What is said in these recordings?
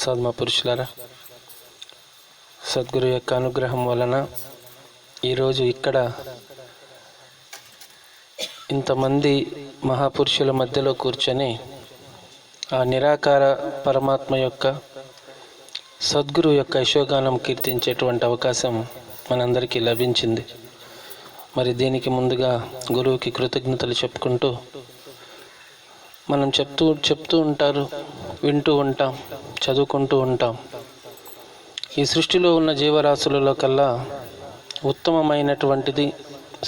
సద్మ పురుషులారా, సద్గురు యొక్క అనుగ్రహం వలన ఈరోజు ఇక్కడ ఇంతమంది మహాపురుషుల మధ్యలో కూర్చొని ఆ నిరాకార పరమాత్మ యొక్క సద్గురు యొక్క యశోగానం కీర్తించేటువంటి అవకాశం మనందరికీ లభించింది. మరి దీనికి ముందుగా గురువుకి కృతజ్ఞతలు చెప్పుకుంటూ, మనం చెప్తూ ఉంటారు, వింటూ ఉంటాం, చదువుకుంటూ ఉంటాం. ఈ సృష్టిలో ఉన్న జీవరాశులలో కల్లా ఉత్తమమైనటువంటిది,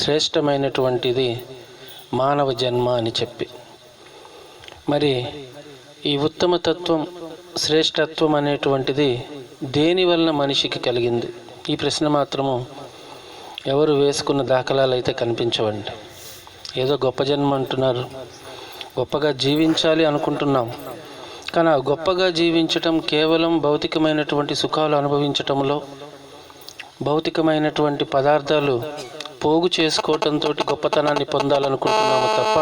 శ్రేష్టమైనటువంటిది మానవ జన్మ అని చెప్పి, మరి ఈ ఉత్తమతత్వం, శ్రేష్టత్వం అనేటువంటిది దేనివలన మనిషికి కలిగింది? ఈ ప్రశ్న మాత్రము ఎవరు వేసుకున్న దాఖలాలు అయితే కనిపించవండి. ఏదో గొప్ప జన్మ అంటున్నారు, గొప్పగా జీవించాలి అనుకుంటున్నాం. కానీ ఆ గొప్పగా జీవించటం కేవలం భౌతికమైనటువంటి సుఖాలు అనుభవించటంలో, భౌతికమైనటువంటి పదార్థాలు పోగు చేసుకోవటంతో గొప్పతనాన్ని పొందాలనుకుంటున్నాము తప్ప,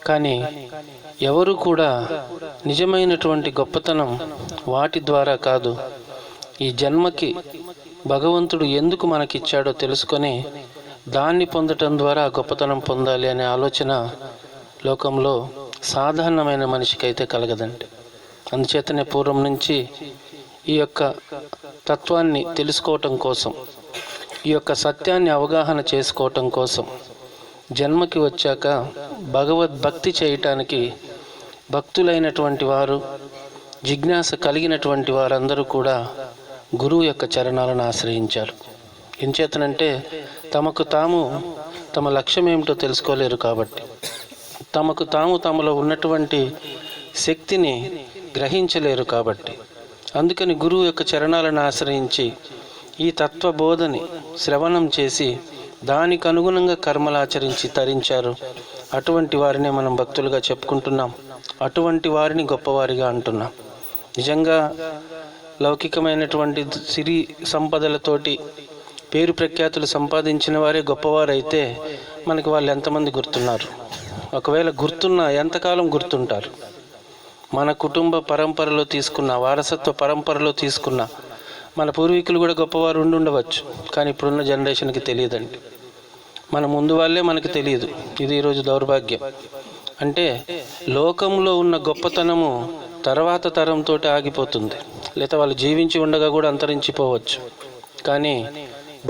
కానీ ఎవరు కూడా నిజమైనటువంటి గొప్పతనం వాటి ద్వారా కాదు, ఈ జన్మకి భగవంతుడు ఎందుకు మనకిచ్చాడో తెలుసుకొని దాన్ని పొందటం ద్వారా గొప్పతనం పొందాలి అనే ఆలోచన లోకంలో సాధారణమైన మనిషికి అయితే కలగదండి. అందుచేతనే పూర్వం నుంచి ఈ యొక్క తత్వాన్ని తెలుసుకోవటం కోసం, ఈ యొక్క సత్యాన్ని అవగాహన చేసుకోవటం కోసం, జన్మకి వచ్చాక భగవద్భక్తి చేయటానికి భక్తులైనటువంటి వారు, జిజ్ఞాస కలిగినటువంటి వారందరూ కూడా గురువు యొక్క చరణాలను ఆశ్రయించారు. ఎంచేతనంటే తమకు తాము తమ లక్ష్యం ఏమిటో తెలుసుకోలేరు కాబట్టి, తమకు తాము తమలో ఉన్నటువంటి శక్తిని గ్రహించలేరు కాబట్టి, అందుకని గురువు యొక్క చరణాలను ఆశ్రయించి ఈ తత్వబోధని శ్రవణం చేసి దానికి అనుగుణంగా కర్మలు ఆచరించి తరించారు. అటువంటి వారినే మనం భక్తులుగా చెప్పుకుంటున్నాం, అటువంటి వారిని గొప్పవారిగా అంటున్నాం. నిజంగా లౌకికమైనటువంటి సిరి సంపదలతోటి పేరు ప్రఖ్యాతులు సంపాదించిన వారే గొప్పవారైతే మనకి వాళ్ళు ఎంతమంది గుర్తున్నారు? ఒకవేళ గుర్తున్నా ఎంతకాలం గుర్తుంటారు? మన కుటుంబ పరంపరలో తీసుకున్న, వారసత్వ పరంపరలో తీసుకున్న మన పూర్వీకులు కూడా గొప్పవారు ఉండవచ్చు, కానీ ఇప్పుడున్న జనరేషన్కి తెలియదండి. మన ముందు వాళ్ళే మనకి తెలియదు. ఇది ఈరోజు దౌర్భాగ్యం. అంటే లోకంలో ఉన్న గొప్పతనము తర్వాత తరంతో ఆగిపోతుంది, లేదా వాళ్ళు జీవించి ఉండగా కూడా అంతరించిపోవచ్చు. కానీ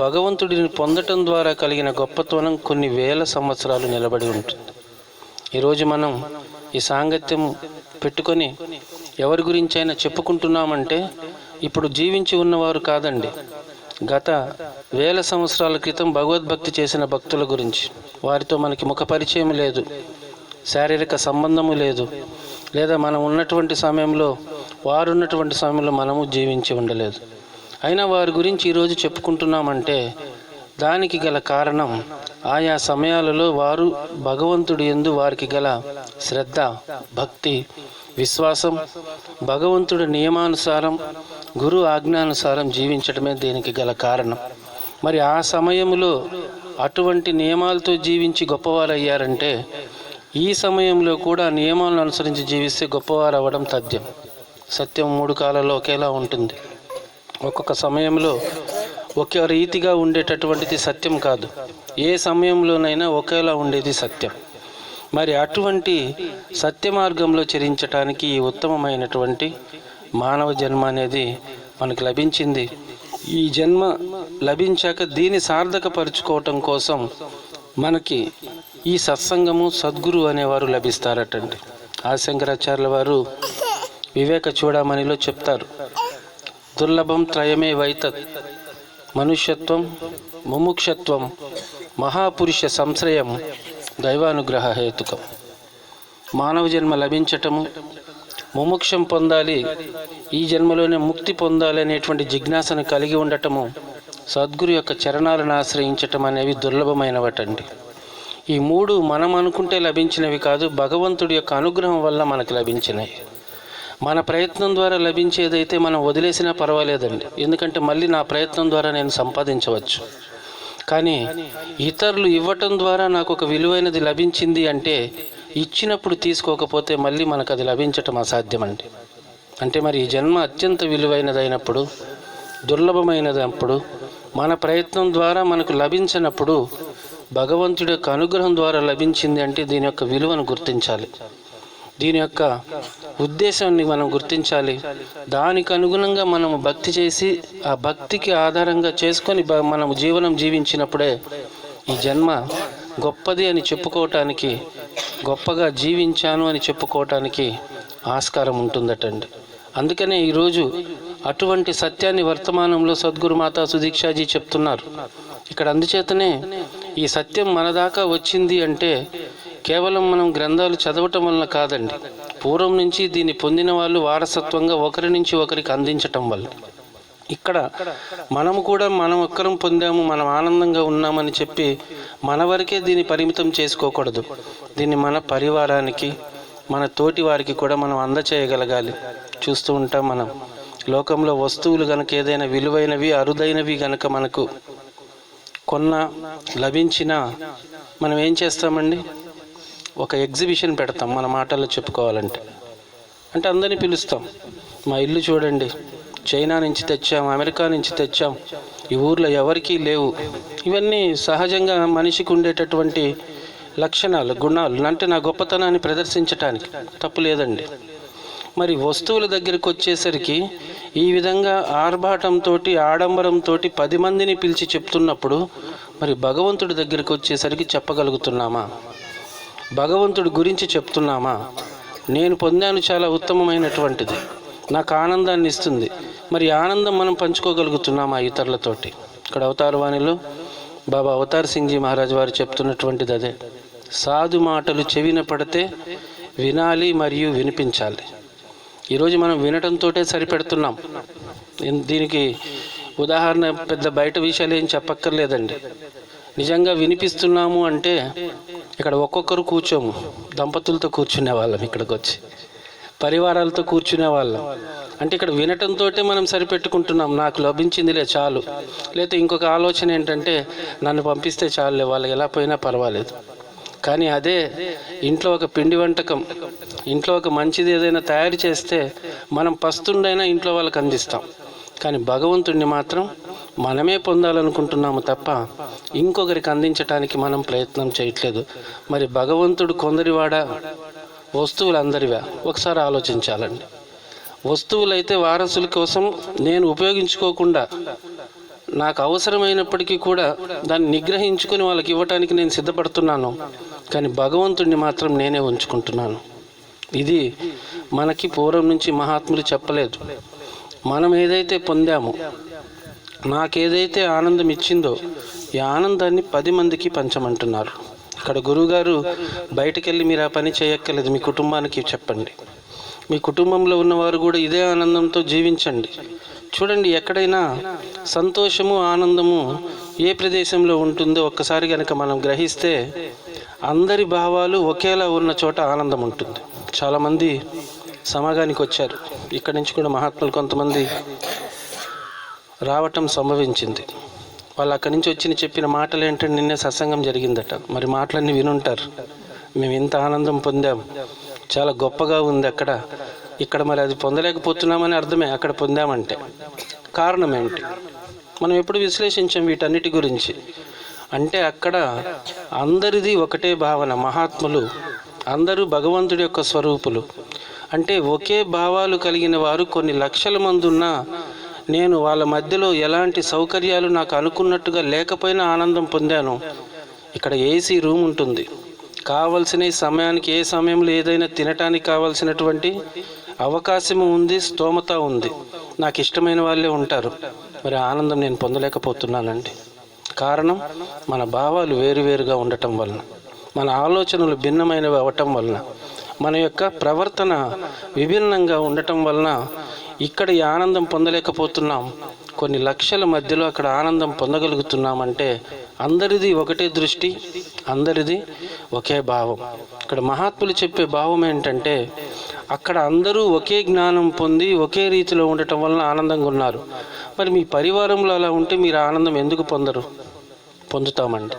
భగవంతుడిని పొందటం ద్వారా కలిగిన గొప్పతనం కొన్ని వేల సంవత్సరాలు నిలబడి ఉంటుంది. ఈరోజు మనం ఈ సాంగత్యం పెట్టుకొని ఎవరి గురించి అయినా చెప్పుకుంటున్నామంటే ఇప్పుడు జీవించి ఉన్నవారు కాదండి, గత వేల సంవత్సరాల క్రితం భగవద్భక్తి చేసిన భక్తుల గురించి. వారితో మనకి ముఖ పరిచయం లేదు, శారీరక సంబంధము లేదు, లేదా మనం ఉన్నటువంటి సమయంలో, వారు ఉన్నటువంటి సమయంలో మనము జీవించి ఉండలేదు. అయినా వారి గురించి ఈరోజు చెప్పుకుంటున్నామంటే దానికి గల కారణం ఆయా సమయాలలో వారు భగవంతుడి యందు వారికి గల శ్రద్ధ, భక్తి, విశ్వాసం, భగవంతుడి నియమానుసారం, గురు ఆజ్ఞానుసారం జీవించడమే దీనికి గల కారణం. మరి ఆ సమయంలో అటువంటి నియమాలతో జీవించి గొప్పవారు అయ్యారంటే ఈ సమయంలో కూడా నియమాలను అనుసరించి జీవిస్తే గొప్పవారు అవ్వడం తథ్యం. సత్యం 3 కాలాల్లో ఒకేలా ఉంటుంది. ఒక్కొక్క సమయంలో ఒకే రీతిగా ఉండేటటువంటిది సత్యం కాదు, ఏ సమయంలోనైనా ఒకేలా ఉండేది సత్యం. మరి అటువంటి సత్య మార్గంలో చరించటానికి ఈ ఉత్తమమైనటువంటి మానవ జన్మ అనేది మనకు లభించింది. ఈ జన్మ లభించాక దీన్ని సార్థకపరుచుకోవటం కోసం మనకి ఈ సత్సంగము, సద్గురు అనేవారు లభిస్తారటండి. ఆదిశంకరాచార్యుల వారు వివేక చూడమనిలో చెప్తారు, దుర్లభం త్రయమే వైతత్, మనుష్యత్వం, ముముక్షత్వం, మహాపురుష సంశ్రయం, దైవానుగ్రహ హేతుకం. మానవ జన్మ లభించటము, ముముక్షం పొందాలి, ఈ జన్మలోనే ముక్తి పొందాలి అనేటువంటి జిజ్ఞాసను కలిగి ఉండటము, సద్గురు యొక్క చరణాలను ఆశ్రయించటం అనేవి దుర్లభమైనవటండి. ఈ 3 మనం అనుకుంటే లభించినవి కాదు, భగవంతుడి యొక్క అనుగ్రహం వల్ల మనకు లభించినవి. మన ప్రయత్నం ద్వారా లభించేదైతే మనం వదిలేసినా పర్వాలేదండి, ఎందుకంటే మళ్ళీ నా ప్రయత్నం ద్వారా నేను సంపాదించవచ్చు. కానీ ఇతరులు ఇవ్వటం ద్వారా నాకు ఒక విలువైనది లభించింది అంటే ఇచ్చినప్పుడు తీసుకోకపోతే మళ్ళీ మనకు అది లభించటం అసాధ్యమండి. అంటే మరి ఈ జన్మ అత్యంత విలువైనదైనప్పుడు, దుర్లభమైనదప్పుడు, మన ప్రయత్నం ద్వారా మనకు లభించినప్పుడు భగవంతుడి యొక్క అనుగ్రహం ద్వారా లభించింది అంటే దీని యొక్క విలువను గుర్తించాలి, దీని యొక్క ఉద్దేశాన్ని మనం గుర్తించాలి. దానికి అనుగుణంగా మనము భక్తి చేసి ఆ భక్తికి ఆధారంగా చేసుకొని మనం జీవనం జీవించినప్పుడే ఈ జన్మ గొప్పది అని చెప్పుకోవటానికి, గొప్పగా జీవించాను అని చెప్పుకోవటానికి ఆస్కారం ఉంటుందటండి. అందుకనే ఈరోజు అటువంటి సత్యాన్ని వర్తమానంలో సద్గురు మాతా సుదీక్షాజీ చెప్తున్నారు ఇక్కడ. అందుచేతనే ఈ సత్యం మన దాకా వచ్చింది అంటే కేవలం మనం గ్రంథాలు చదవటం వలన కాదండి, పూర్వం నుంచి దీన్ని పొందిన వాళ్ళు వారసత్వంగా ఒకరి నుంచి ఒకరికి అందించటం వల్ల. ఇక్కడ మనము కూడా మనం ఒక్కరం పొందాము, మనం ఆనందంగా ఉన్నామని చెప్పి మన వరకే దీన్ని పరిమితం చేసుకోకూడదు. దీన్ని మన పరివారానికి, మన తోటి వారికి కూడా మనం అందచేయగలగాలి. చూస్తూ ఉంటాం మనం లోకంలో వస్తువులు కనుక ఏదైనా విలువైనవి, అరుదైనవి కనుక మనకు లభించినా మనం ఏం చేస్తామండి, ఒక ఎగ్జిబిషన్ పెడతాం. మన మాటల్లో చెప్పుకోవాలంటే అంటే అందరినీ పిలుస్తాం. మా ఇల్లు చూడండి, చైనా నుంచి తెచ్చాం, అమెరికా నుంచి తెచ్చాం, ఈ ఊర్లో ఎవరికీ లేవు. ఇవన్నీ సహజంగా మనిషికి ఉండేటటువంటి లక్షణాలు, గుణాలు. అంటే నా గొప్పతనాన్ని ప్రదర్శించటానికి తప్పు లేదండి. మరి వస్తువుల దగ్గరికి వచ్చేసరికి ఈ విధంగా ఆర్భాటంతో, ఆడంబరంతో 10 మందిని పిలిచి చెప్తున్నప్పుడు మరి భగవంతుడి దగ్గరికి వచ్చేసరికి చెప్పగలుగుతున్నామా? భగవంతుడి గురించి చెప్తున్నామా? నేను పొందాను చాలా ఉత్తమమైనటువంటిది, నాకు ఆనందాన్ని ఇస్తుంది. మరి ఆనందం మనం పంచుకోగలుగుతున్నామా ఇతరులతోటి? ఇక్కడ అవతారవాణిలో బాబా అవతార్ సింగ్ జీ మహారాజ్ వారు చెప్తున్నటువంటిది అదే. సాధు మాటలు చెవిన పడితే వినాలి మరియు వినిపించాలి. ఈరోజు మనం వినటంతో సరిపెడుతున్నాం. దీనికి ఉదాహరణ పెద్ద బయట విషయాలు ఏం చెప్పక్కర్లేదండి. నిజంగా వినిపిస్తున్నాము అంటే ఇక్కడ ఒక్కొక్కరు కూర్చోము, దంపతులతో కూర్చునే వాళ్ళం, ఇక్కడికి వచ్చి పరివారాలతో కూర్చునే వాళ్ళం. అంటే ఇక్కడ వినటంతో మనం సరిపెట్టుకుంటున్నాం. నాకు లభించిందిలే చాలు. లేకపోతే ఇంకొక ఆలోచన ఏంటంటే నన్ను పంపిస్తే చాలులే, వాళ్ళకి ఎలా పోయినా పర్వాలేదు. కానీ అదే ఇంట్లో ఒక పిండి వంటకం, ఇంట్లో ఒక మంచిది ఏదైనా తయారు చేస్తే మనం పస్తుండైనా ఇంట్లో వాళ్ళకి అందిస్తాం. కానీ భగవంతుడిని మాత్రం మనమే పొందాలనుకుంటున్నాము తప్ప ఇంకొకరికి అందించడానికి మనం ప్రయత్నం చేయట్లేదు. మరి భగవంతుడు కొందరివాడా, వస్తువులు అందరివా? ఒకసారి ఆలోచించాలండి. వస్తువులైతే వారసుల కోసం నేను ఉపయోగించుకోకుండా నాకు అవసరమైనప్పటికీ కూడా దాన్ని నిగ్రహించుకొని వాళ్ళకి ఇవ్వటానికి నేను సిద్ధపడుతున్నాను. కానీ భగవంతుడిని మాత్రం నేనే ఉంచుకుంటున్నాను. ఇది మనకి పూర్వం నుంచి మహాత్ములు చెప్పలేదు. మనం ఏదైతే పొందామో, నాకేదైతే ఆనందం ఇచ్చిందో ఈ ఆనందాన్ని 10 మందికి పంచమంటున్నారు. ఇక్కడ గురువుగారు బయటకెళ్ళి మీరు ఆ పని చేయక్కర్లేదు, మీ కుటుంబానికి చెప్పండి. మీ కుటుంబంలో ఉన్నవారు కూడా ఇదే ఆనందంతో జీవించండి. చూడండి, ఎక్కడైనా సంతోషము, ఆనందము ఏ ప్రదేశంలో ఉంటుందో ఒక్కసారి కనుక మనం గ్రహిస్తే అందరి భావాలు ఒకేలా ఉన్న చోట ఆనందం ఉంటుంది. చాలామంది సమాగానికి వచ్చారు. ఇక్కడి నుంచి కూడా మహాత్ములు కొంతమంది రావటం సంభవించింది. వాళ్ళు అక్కడి నుంచి వచ్చి చెప్పిన మాటలు ఏంటంటే, నిన్నే సత్సంగం జరిగిందట. మరి మాటలన్నీ వినుంటారు. మేము ఇంత ఆనందం పొందాం, చాలా గొప్పగా ఉంది అక్కడ, ఇక్కడ మరి అది పొందలేకపోతున్నామని అర్థమే. అక్కడ పొందామంటే కారణం ఏంటి? మనం ఎప్పుడు విశ్లేషించాం వీటన్నిటి గురించి. అంటే అక్కడ అందరిది ఒకటే భావన. మహాత్ములు అందరూ భగవంతుడి యొక్క స్వరూపులు. అంటే ఒకే భావాలు కలిగిన వారు కొన్ని లక్షల మంది ఉన్నా నేను వాళ్ళ మధ్యలో ఎలాంటి సౌకర్యాలు నాకు అనుకున్నట్టుగా లేకపోయినా ఆనందం పొందాను. ఇక్కడ ఏసీ రూమ్ ఉంటుంది, కావలసిన సమయానికి ఏ సమయంలో ఏదైనా తినటానికి కావాల్సినటువంటి అవకాశము ఉంది, స్తోమత ఉంది, నాకు ఇష్టమైన వాళ్ళే ఉంటారు. మరి ఆనందం నేను పొందలేకపోతున్నానండి. కారణం మన భావాలు వేరువేరుగా ఉండటం వలన, మన ఆలోచనలు భిన్నమైనవి అవ్వటం వలన, మన యొక్క ప్రవర్తన విభిన్నంగా ఉండటం వలన ఇక్కడ ఈ ఆనందం పొందలేకపోతున్నాం. కొన్ని లక్షల మధ్యలో అక్కడ ఆనందం పొందగలుగుతున్నామంటే అందరిది ఒకటే దృష్టి, అందరిది ఒకే భావం. ఇక్కడ మహాత్ములు చెప్పే భావం ఏంటంటే, అక్కడ అందరూ ఒకే జ్ఞానం పొంది ఒకే రీతిలో ఉండటం వలన ఆనందంగా ఉన్నారు. మరి మీ పరివారంలో అలా ఉంటే మీరు ఆనందం ఎందుకు పొందరు? పొందుతామండి.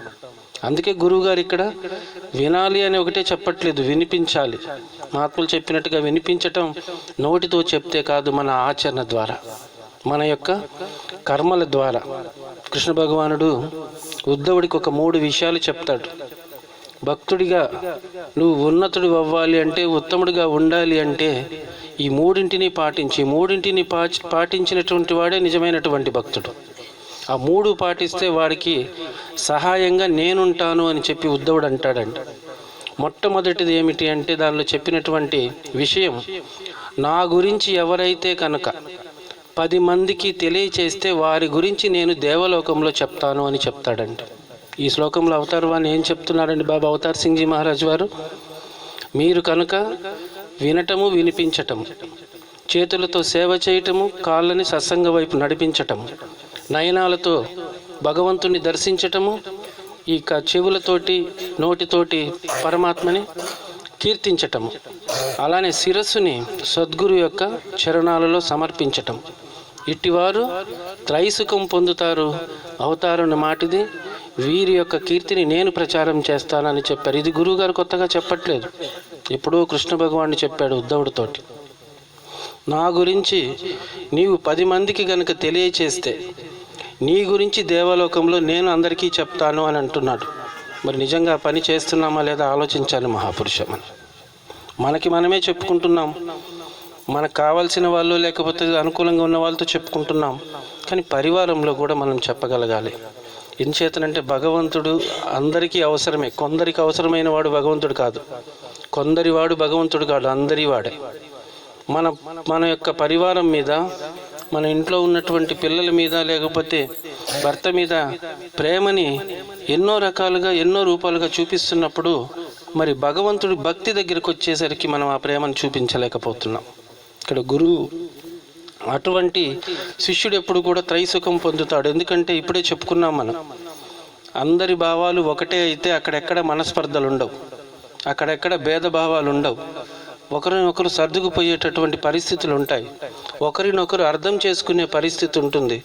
అందుకే గురువుగారు ఇక్కడ వినాలి అని ఒకటే చెప్పట్లేదు, వినిపించాలి. మహాత్ములు చెప్పినట్టుగా వినిపించటం నోటితో చెప్తే కాదు, మన ఆచరణ ద్వారా, మన యొక్క కర్మల ద్వారా. కృష్ణ భగవానుడు ఉద్ధవుడికి ఒక 3 విషయాలు చెప్తాడు. భక్తుడిగా నువ్వు ఉన్నతుడు అవ్వాలి అంటే, ఉత్తముడిగా ఉండాలి అంటే ఈ 3 పాటించినటువంటి వాడే నిజమైనటువంటి భక్తుడు. ఆ 3 పాటిస్తే వారికి సహాయంగా నేనుంటాను అని చెప్పి ఉద్ధవుడు అంటాడంట. మొట్టమొదటిది ఏమిటి అంటే, దానిలో చెప్పినటువంటి విషయం, నా గురించి ఎవరైతే కనుక 10 మందికి తెలియచేస్తే వారి గురించి నేను దేవలోకంలో చెప్తాను అని చెప్తాడంట. ఈ శ్లోకంలో అవతార్ వాణి ఏం చెప్తున్నారండి బాబా అవతార్ సింగ్జీ మహారాజ్ వారు? మీరు కనుక వినటము, వినిపించటము, చేతులతో సేవ చేయటము, కాళ్ళని సత్సంగ వైపు నడిపించటము, నయనాలతో భగవంతుని దర్శించటము, ఈ చెవులతోటి నోటితోటి పరమాత్మని కీర్తించటము, అలానే శిరస్సుని సద్గురు యొక్క చరణాలలో సమర్పించటం, ఇట్టివారు త్రైసుఖం పొందుతారు. అవతారుని మాటిది, వీరి యొక్క కీర్తిని నేను ప్రచారం చేస్తానని చెప్పారు. ఇది గురువుగారు కొత్తగా చెప్పట్లేదు, ఎప్పుడూ కృష్ణ భగవానుడు చెప్పాడు ఉద్ధవుడితోటి. నా గురించి నీవు 10 మందికి కనుక తెలియచేస్తే నీ గురించి దేవలోకంలో నేను అందరికీ చెప్తాను అని అంటున్నాడు. మరి నిజంగా పని చేస్తున్నామా లేదా ఆలోచించాలి మహాపురుషమని. మనకి మనమే చెప్పుకుంటున్నాం, మనకు కావాల్సిన వాళ్ళు లేకపోతే అనుకూలంగా ఉన్న వాళ్ళతో చెప్పుకుంటున్నాం, కానీ పరివారంలో కూడా మనం చెప్పగలగాలి. ఎంచేతనంటే భగవంతుడు అందరికీ అవసరమే. కొందరికి అవసరమైన వాడు భగవంతుడు కాదు, కొందరి వాడు భగవంతుడు కాదు, అందరి వాడే. మన యొక్క పరివారం మీద, మన ఇంట్లో ఉన్నటువంటి పిల్లల మీద, లేకపోతే భర్త మీద ప్రేమని ఎన్నో రకాలుగా, ఎన్నో రూపాలుగా చూపిస్తున్నప్పుడు మరి భగవంతుడి భక్తి దగ్గరికి వచ్చేసరికి మనం ఆ ప్రేమను చూపించలేకపోతున్నాం. ఇక్కడ గురువు అటువంటి శిష్యుడు ఎప్పుడు కూడా త్రైసుఖం పొందుతాడు. ఎందుకంటే ఇప్పుడే చెప్పుకున్నాం మనం, అందరి భావాలు ఒకటే అయితే అక్కడెక్కడ మనస్పర్ధలు ఉండవు, అక్కడెక్కడ భేదభావాలు ఉండవు, ఒకరినొకరు సర్దుకుపోయేటటువంటి పరిస్థితులు ఉంటాయి, ఒకరినొకరు అర్థం చేసుకునే పరిస్థితి ఉంటుంది.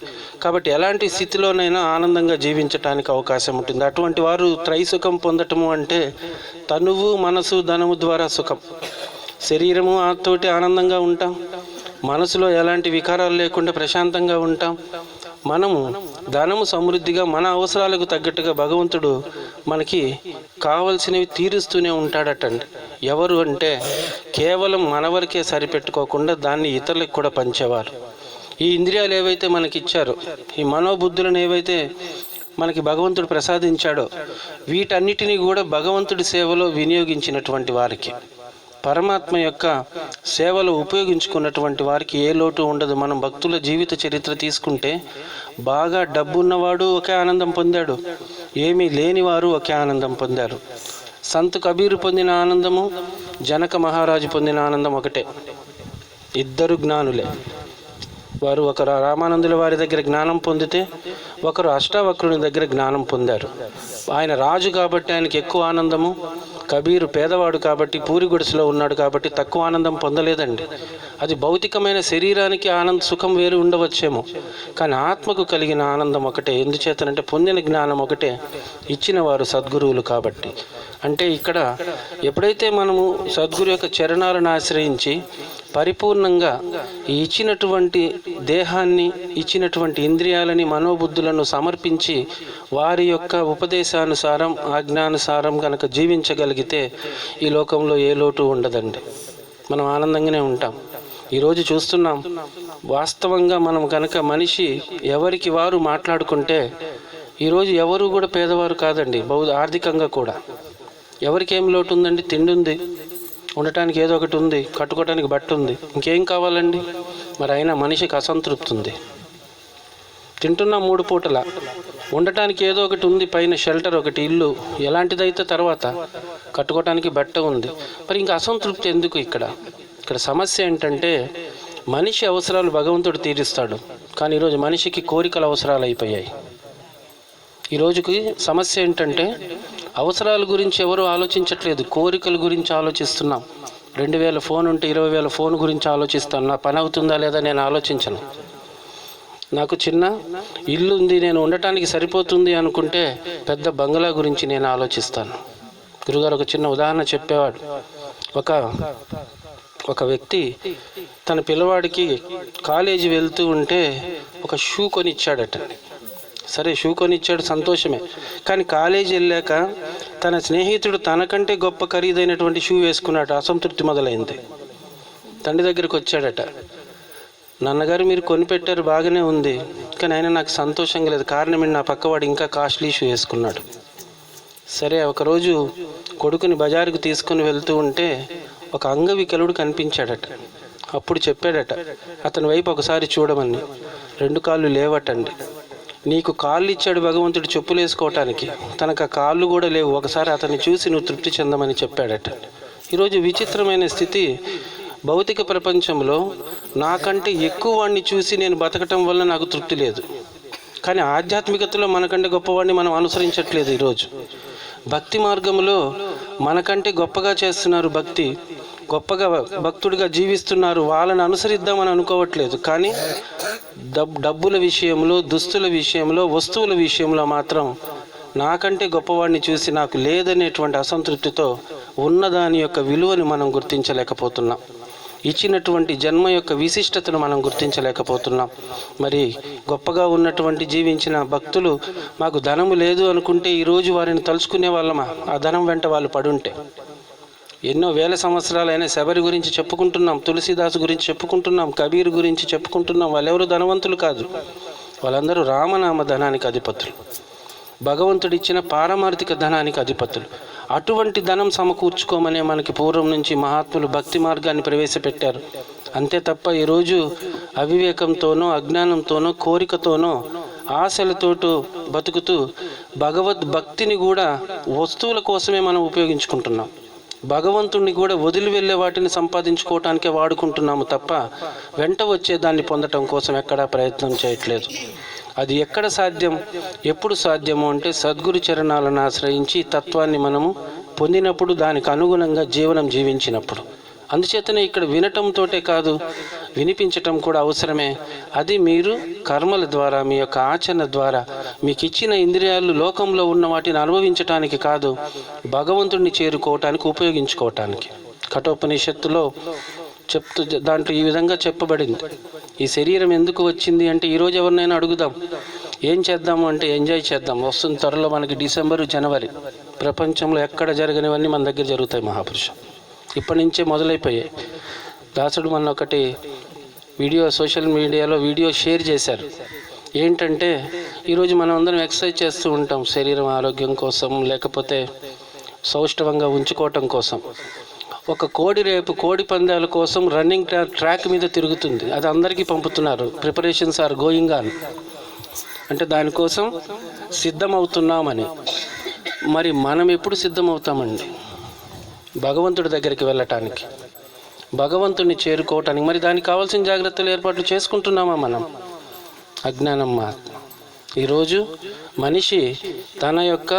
కాబట్టి ఎలాంటి స్థితిలోనైనా ఆనందంగా జీవించడానికి అవకాశం ఉంటుంది. అటువంటి వారు త్రైసుఖం పొందటము అంటే తనువు, మనసు, ధనము ద్వారా సుఖం. శరీరము తోటి ఆనందంగా ఉంటాం, మనసులో ఎలాంటి వికారాలు లేకుండా ప్రశాంతంగా ఉంటాం. మనము ధనము సమృద్ధిగా మన అవసరాలకు తగ్గట్టుగా భగవంతుడు మనకి కావలసినవి తీరుస్తూనే ఉంటాడటండి. ఎవరు అంటే కేవలం మన వరకే సరిపెట్టుకోకుండా దాన్ని ఇతరులకు కూడా పంచేవారు. ఈ ఇంద్రియాలు ఏవైతే మనకి ఇచ్చారో, ఈ మనోబుద్ధులను ఏవైతే మనకి భగవంతుడు ప్రసాదించాడో, వీటన్నిటినీ కూడా భగవంతుడి సేవలో వినియోగించినటువంటి వారికి, పరమాత్మ యొక్క సేవలు ఉపయోగించుకున్నటువంటి వారికి ఏ లోటు ఉండదు. మనం భక్తుల జీవిత చరిత్ర తీసుకుంటే బాగా డబ్బున్నవాడు ఒకే ఆనందం పొందాడు, ఏమీ లేనివారు ఒకే ఆనందం పొందారు. సంత్ కబీరు పొందిన ఆనందము, జనక మహారాజు పొందిన ఆనందం ఒకటే. ఇద్దరు జ్ఞానులే. వారు ఒకరు రామానందుల వారి దగ్గర జ్ఞానం పొందితే, ఒకరు అష్టావక్రుని దగ్గర జ్ఞానం పొందారు. ఆయన రాజు కాబట్టి ఆయనకి ఎక్కువ ఆనందము, కబీరు పేదవాడు కాబట్టి పూరి గుడిసెలో ఉన్నాడు కాబట్టి తక్కువ ఆనందం పొందలేదండి. అది భౌతికమైన శరీరానికి సుఖం వేరు ఉండవచ్చేమో, కానీ ఆత్మకు కలిగిన ఆనందం ఒకటే. ఎందుచేతనంటే పొందిన జ్ఞానం ఒకటే, ఇచ్చిన వారు సద్గురువులు కాబట్టి. అంటే ఇక్కడ ఎప్పుడైతే మనము సద్గురు యొక్క చరణాలను ఆశ్రయించి పరిపూర్ణంగా ఇచ్చినటువంటి దేహాన్ని, ఇచ్చినటువంటి ఇంద్రియాలని, మనోబుద్ధులను సమర్పించి వారి యొక్క ఉపదేశానుసారం, ఆజ్ఞానుసారం కనుక జీవించగలిగితే ఈ లోకంలో ఏ లోటు ఉండదండి. మనం ఆనందంగానే ఉంటాం. ఈరోజు చూస్తున్నాం, వాస్తవంగా మనం కనుక మనిషి ఎవరికి వారు మాట్లాడుకుంటే ఈరోజు ఎవరు కూడా పేదవారు కాదండి. ఆర్థికంగా కూడా ఎవరికి ఏం లోటు ఉందండి? తిండి ఉంది, ఉండటానికి ఏదో ఒకటి ఉంది, కట్టుకోవటానికి బట్ట ఉంది, ఇంకేం కావాలండి? మరి అయినా మనిషికి అసంతృప్తి ఉంది. తింటున్నాం 3 పూటల, ఉండటానికి ఏదో ఒకటి ఉంది, పైన షెల్టర్ ఒకటి, ఇల్లు ఎలాంటిదైతే తర్వాత కట్టుకోవటానికి బట్ట ఉంది, మరి ఇంకా అసంతృప్తి ఎందుకు? ఇక్కడ సమస్య ఏంటంటే మనిషి అవసరాలు భగవంతుడు తీరుస్తాడు, కానీ ఈరోజు మనిషికి కోరికల అవసరాలు అయిపోయాయి. ఈరోజుకి సమస్య ఏంటంటే అవసరాల గురించి ఎవరు ఆలోచించట్లేదు, కోరికల గురించి ఆలోచిస్తున్నాం. 2000 ఫోన్ ఉంటే 20,000 ఫోన్ గురించి ఆలోచిస్తాను. నా పని అవుతుందా లేదా నేను ఆలోచించను. నాకు చిన్న ఇల్లు ఉంది, నేను ఉండటానికి సరిపోతుంది అనుకుంటే పెద్ద బంగ్లా గురించి నేను ఆలోచిస్తాను. గురుగారు ఒక చిన్న ఉదాహరణ చెప్పేవాడు. ఒక వ్యక్తి తన పిల్లవాడికి కాలేజీ వెళ్తూ ఉంటే ఒక షూ కొనిచ్చాడట. సరే, షూ కొనిచ్చాడు, సంతోషమే. కానీ కాలేజీ వెళ్ళాక తన స్నేహితుడు తనకంటే గొప్ప ఖరీదైనటువంటి షూ వేసుకున్నాడు. అసంతృప్తి మొదలైంది. తండ్రి దగ్గరికి వచ్చాడట. నాన్నగారు, మీరు కొనిపెట్టారు, బాగానే ఉంది, కానీ ఆయన నాకు సంతోషంగా లేదు. కారణం ఏంటి? నా పక్కవాడు ఇంకా కాస్ట్లీ షూ వేసుకున్నాడు. సరే, ఒకరోజు కొడుకుని బజారుకు తీసుకుని వెళ్తూ ఉంటే ఒక అంగవికలుడు కనిపించాడట. అప్పుడు చెప్పాడట, అతని వైపు ఒకసారి చూడమని. 2 కాళ్ళు లేవటండి. నీకు కాళ్ళు ఇచ్చాడు భగవంతుడు చెప్పులు వేసుకోవటానికి, తనకు ఆ కాళ్ళు కూడా లేవు. ఒకసారి అతన్ని చూసి నువ్వు తృప్తి చెందమని చెప్పాడట. ఈరోజు విచిత్రమైన స్థితి. భౌతిక ప్రపంచంలో నాకంటే ఎక్కువ వాడిని చూసి నేను బతకటం వల్ల నాకు తృప్తి లేదు. కానీ ఆధ్యాత్మికతలో మనకంటే గొప్పవాడిని మనం అనుసరించట్లేదు. ఈరోజు భక్తి మార్గంలో మనకంటే గొప్పగా చేస్తున్నారు, గొప్పగా భక్తుడిగా జీవిస్తున్నారు, వాళ్ళని అనుసరిద్దామని అనుకోవట్లేదు. కానీ డబ్బుల విషయంలో, దుస్తుల విషయంలో, వస్తువుల విషయంలో మాత్రం నాకంటే గొప్పవాడిని చూసి నాకు లేదనేటువంటి అసంతృప్తితో ఉన్నదాని యొక్క విలువని మనం గుర్తించలేకపోతున్నాం. ఇచ్చినటువంటి జన్మ యొక్క విశిష్టతను మనం గుర్తించలేకపోతున్నాం. మరి గొప్పగా ఉన్నటువంటి జీవించిన భక్తులు మాకు ధనము లేదు అనుకుంటే ఈరోజు వారిని తలుచుకునే వాళ్ళమా? ఆ ధనం వెంట వాళ్ళు పడుంటే. ఎన్నో వేల సంవత్సరాలైనా శబరి గురించి చెప్పుకుంటున్నాం, తులసిదాసు గురించి చెప్పుకుంటున్నాం, కబీర్ గురించి చెప్పుకుంటున్నాం. వాళ్ళెవరు ధనవంతులు కాదు, వాళ్ళందరూ రామనామ ధనానికి అధిపతులు, భగవంతుడిచ్చిన పారమార్థిక ధనానికి అధిపతులు. అటువంటి ధనం సమకూర్చుకోమనే మనకి పూర్వం నుంచి మహాత్ములు భక్తి మార్గాన్ని ప్రవేశపెట్టారు. అంతే తప్ప ఈరోజు అవివేకంతోనో, అజ్ఞానంతోనో, కోరికతోనో, ఆశలతోటో బతుకుతూ భగవద్భక్తిని కూడా వస్తువుల కోసమే మనం ఉపయోగించుకుంటున్నాం. భగవంతుణ్ణి కూడా వదిలి వెళ్ళే వాటిని సంపాదించుకోవటానికే వాడుకుంటున్నాము తప్ప వెంట వచ్చే దాన్ని పొందటం కోసం ఎక్కడా ప్రయత్నం చేయట్లేదు. అది ఎక్కడ సాధ్యం, ఎప్పుడు సాధ్యము అంటే సద్గురు చరణాలను ఆశ్రయించి తత్వాన్ని మనము పొందినప్పుడు, దానికి అనుగుణంగా జీవనం జీవించినప్పుడు. అందుచేతనే ఇక్కడ వినటంతోటే కాదు, వినిపించటం కూడా అవసరమే. అది మీరు కర్మల ద్వారా, మీ యొక్క ఆచరణ ద్వారా, మీకు ఇచ్చిన ఇంద్రియాలు లోకంలో ఉన్న వాటిని అనుభవించటానికి కాదు, భగవంతుడిని చేరుకోవటానికి, ఉపయోగించుకోవటానికి. కఠోపనిషత్తులో దాంట్లో ఈ విధంగా చెప్పబడింది. ఈ శరీరం ఎందుకు వచ్చింది అంటే, ఈరోజు ఎవరినైనా అడుగుదాం, ఏం చేద్దాము అంటే ఎంజాయ్ చేద్దాం. వస్తుంది త్వరలో మనకి డిసెంబరు, జనవరి. ప్రపంచంలో ఎక్కడ జరగనివన్నీ మన దగ్గర జరుగుతాయి మహాపురుషం. ఇప్పటి నుంచే మొదలైపోయాయి. దాసుడు మన ఒకటి సోషల్ మీడియాలో వీడియో షేర్ చేశారు. ఏంటంటే, ఈరోజు మనం అందరం ఎక్సర్సైజ్ చేస్తూ ఉంటాం, శరీరం ఆరోగ్యం కోసం, లేకపోతే సౌష్ఠవంగా ఉంచుకోవటం కోసం. ఒక కోడి రేపు కోడి పందాల కోసం రన్నింగ్ ట్రాక్ మీద తిరుగుతుంది. అది అందరికీ పంపుతున్నారు. ప్రిపరేషన్స్ ఆర్ గోయింగ్ ఆన్ అంటే దానికోసం సిద్ధమవుతున్నామని. మరి మనం ఎప్పుడు సిద్ధమవుతామండి భగవంతుడి దగ్గరికి వెళ్ళటానికి, భగవంతుడిని చేరుకోవటానికి? మరి దానికి కావాల్సిన జాగ్రత్తలు, ఏర్పాట్లు చేసుకుంటున్నామా మనం? అజ్ఞానం మాత్రం. ఈరోజు మనిషి తన యొక్క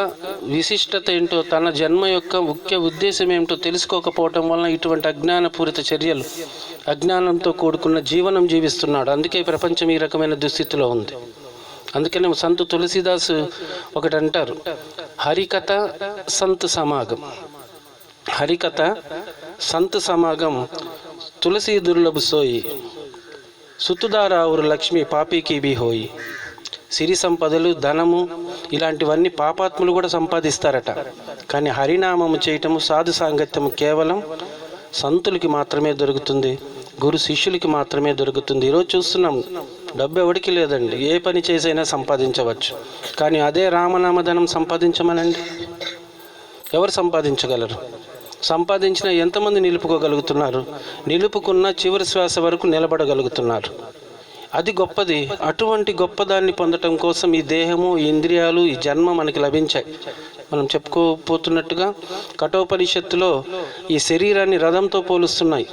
విశిష్టత ఏంటో, తన జన్మ యొక్క ముఖ్య ఉద్దేశం ఏమిటో తెలుసుకోకపోవటం వలన ఇటువంటి అజ్ఞానపూరిత చర్యలు, అజ్ఞానంతో కూడుకున్న జీవనం జీవిస్తున్నాడు. అందుకే ప్రపంచం ఈ రకమైన దుస్థితిలో ఉంది. అందుకనే సంతు తులసిదాసు ఒకటి అంటారు, హరికథ సంత్ సమాగం. హరికథ సంత్ సమాగం తులసి దుర్లభ సోయి, సుతుదారావురు లక్ష్మి పాపీకి బి హోయి. సిరి సంపదలు, ధనము ఇలాంటివన్నీ పాపాత్ములు కూడా సంపాదిస్తారట. కానీ హరినామము చేయటము, సాధు సాంగత్యము కేవలం సంతులకి మాత్రమే దొరుకుతుంది, గురు శిష్యులకి మాత్రమే దొరుకుతుంది. ఈరోజు చూస్తున్నాం, డబ్బు ఎవడికి లేదండి, ఏ పని చేసైనా సంపాదించవచ్చు. కానీ అదే రామనామధనం సంపాదించమనండి, ఎవరు సంపాదించగలరు? సంపాదించిన ఎంతమంది నిలుపుకోగలుగుతున్నారు? నిలుపుకున్న చివరి శ్వాస వరకు నిలబడగలుగుతున్నారు. అది గొప్పది. అటువంటి గొప్పదాన్ని పొందటం కోసం ఈ దేహము, ఈ ఇంద్రియాలు, ఈ జన్మ మనకి లభించాయి. మనం చెప్పుకోపోతున్నట్టుగా కఠోపనిషత్తులో ఈ శరీరాన్ని రథంతో పోలుస్తున్నాయి.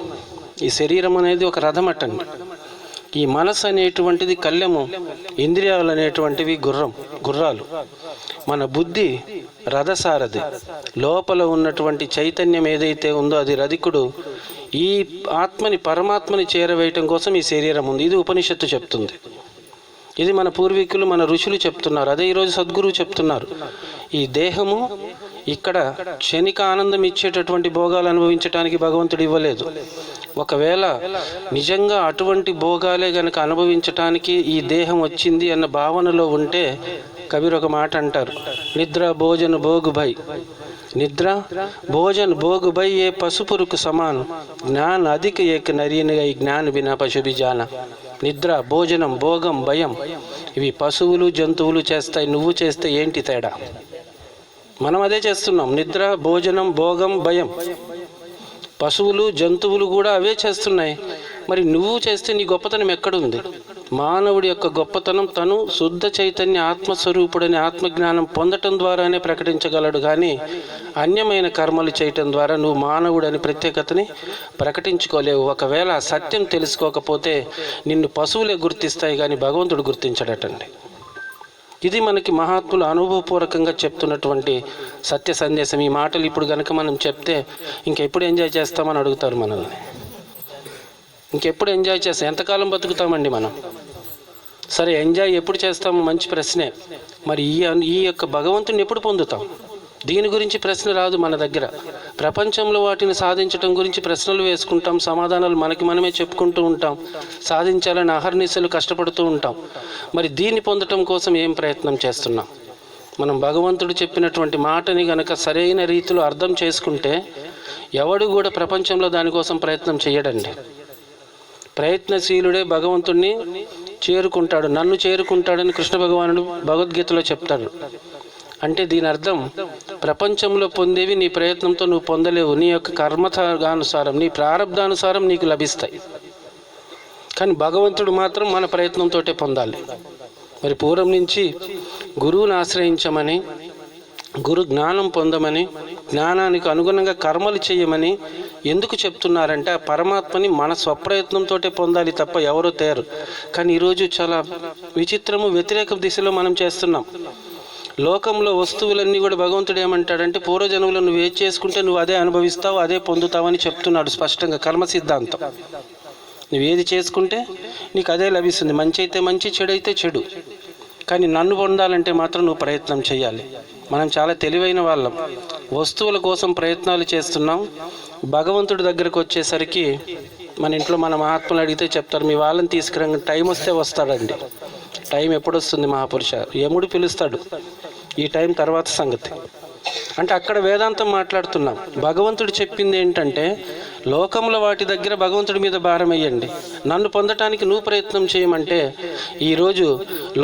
ఈ శరీరం అనేది ఒక రథం అట్టండి. ఈ మనసు అనేటువంటిది కళ్యము, ఇంద్రియాలు అనేటువంటివి గుర్రాలు. మన బుద్ధి రథసారథి. లోపల ఉన్నటువంటి చైతన్యం ఏదైతే ఉందో అది రధికుడు. ఈ ఆత్మని, పరమాత్మని చేరవేయటం కోసం ఈ శరీరం ఉంది. ఇది ఉపనిషత్తు చెప్తుంది. ఇది మన పూర్వీకులు, మన ఋషులు చెప్తున్నారు. అదే ఈరోజు సద్గురువు చెప్తున్నారు. ఈ దేహము ఇక్కడ క్షణిక ఆనందం ఇచ్చేటటువంటి భోగాలు అనుభవించడానికి భగవంతుడు ఇవ్వలేదు. ఒకవేళ నిజంగా అటువంటి భోగాలే గనక అనుభవించటానికి ఈ దేహం వచ్చింది అన్న భావనలో ఉంటే కబీర్ ఒక మాట అంటారు, నిద్ర భోజన భోగు భై, నిద్ర భోజन भोग भई ये पशुपुरुक समान, ज्ञान अधिक एक नरीन गई ज्ञान बिना पशु भी जाना. నిద్ర, భోజనం, భోగం, భయం ఇవి పశువులు జంతువులు చేస్తాయి. నువ్వు చేస్తే ఏంటి తేడా? మనం అదే చేస్తున్నాం. నిద్ర, భోజనం, భోగం, భయం. పశువులు జంతువులు కూడా అవే చేస్తున్నాయి. మరి నువ్వు చేస్తే నీ గొప్పతనం ఎక్కడుంది? మానవుడి యొక్క గొప్పతనం తను శుద్ధ చైతన్య ఆత్మస్వరూపుడని ఆత్మజ్ఞానం పొందటం ద్వారానే ప్రకటించగలడు. కానీ అన్యమైన కర్మలు చేయటం ద్వారా నువ్వు మానవుడని ప్రత్యేకతని ప్రకటించుకోలేవు. ఒకవేళ సత్యం తెలుసుకోకపోతే నిన్ను పశువులే గుర్తిస్తాయి, కానీ భగవంతుడు గుర్తించడటండి. ఇది మనకి మహాత్ములు అనుభవపూర్వకంగా చెప్తున్నటువంటి సత్య సందేశం. ఈ మాటలు ఇప్పుడు కనుక మనం చెప్తే ఇంకెప్పుడు ఎంజాయ్ చేస్తామని అడుగుతారు మనల్ని. ఇంకెప్పుడు ఎంజాయ్ చేస్తాం? ఎంతకాలం బతుకుతామండి మనం? సరే, ఎంజాయ్ ఎప్పుడు చేస్తాము? మంచి ప్రశ్నే. మరి ఈ యొక్క భగవంతుని ఎప్పుడు పొందుతాం? దీని గురించి ప్రశ్న రాదు మన దగ్గర. ప్రపంచంలో వాటిని సాధించటం గురించి ప్రశ్నలు వేసుకుంటాం, సమాధానాలు మనకి మనమే చెప్పుకుంటూ ఉంటాం, సాధించాలని అహర్నిశలు కష్టపడుతూ ఉంటాం. మరి దీన్ని పొందటం కోసం ఏం ప్రయత్నం చేస్తున్నాం? మనం భగవంతుడు చెప్పినటువంటి మాటని గనక సరైన రీతిలో అర్థం చేసుకుంటే ఎవడు కూడా ప్రపంచంలో దానికోసం ప్రయత్నం చేయడండి. ప్రయత్నశీలుడే భగవంతుణ్ణి చేరుకుంటాడు, నన్ను చేరుకుంటాడని కృష్ణ భగవానుడు భగవద్గీతలో చెప్తాడు. అంటే దీని అర్థం ప్రపంచంలో పొందేవి నీ ప్రయత్నంతో నువ్వు పొందలేవు. నీ యొక్క కర్మధానుసారం, నీ ప్రారబ్ధానుసారం నీకు లభిస్తాయి. కానీ భగవంతుడు మాత్రం మన ప్రయత్నంతో పొందాలి. మరి పూర్వం నుంచి గురువుని ఆశ్రయించమని, గురు జ్ఞానం పొందమని, జ్ఞానానికి అనుగుణంగా కర్మలు చేయమని ఎందుకు చెప్తున్నారంటే ఆ పరమాత్మని మన స్వప్రయత్నంతో పొందాలి తప్ప ఎవరో తేరు. కానీ ఈరోజు చాలా విచిత్రము, వ్యతిరేక దిశలో మనం చేస్తున్నాం. లోకంలో వస్తువులన్నీ కూడా భగవంతుడు ఏమంటాడంటే పూర్వజన్మలో నువ్వు ఏది చేసుకుంటే నువ్వు అదే అనుభవిస్తావు, అదే పొందుతావు అని చెప్తున్నాడు స్పష్టంగా. కర్మ సిద్ధాంతం. నువ్వు ఏది చేసుకుంటే నీకు అదే లభిస్తుంది. మంచి అయితే మంచి, చెడు అయితే చెడు. కానీ నన్ను పొందాలంటే మాత్రం నువ్వు ప్రయత్నం చేయాలి. మనం చాలా తెలివైన వాళ్ళం. వస్తువుల కోసం ప్రయత్నాలు చేస్తున్నాం. భగవంతుడి దగ్గరకు వచ్చేసరికి మన ఇంట్లో మన మహాత్ములు అడిగితే చెప్తారు, మీ వాళ్ళని తీసుకురండి, టైం వస్తే వస్తాడండి. టైం ఎప్పుడు వస్తుంది మహాపురుష? యముడు పిలుస్తాడు, ఈ టైం తర్వాత సంగతి. అంటే అక్కడ వేదాంతం మాట్లాడుతున్నాం. భగవంతుడు చెప్పింది ఏంటంటే లోకంలో వాటి దగ్గర భగవంతుడి మీద భారం వేయండి, నన్ను పొందటానికి నువ్వు ప్రయత్నం చేయమంటే ఈరోజు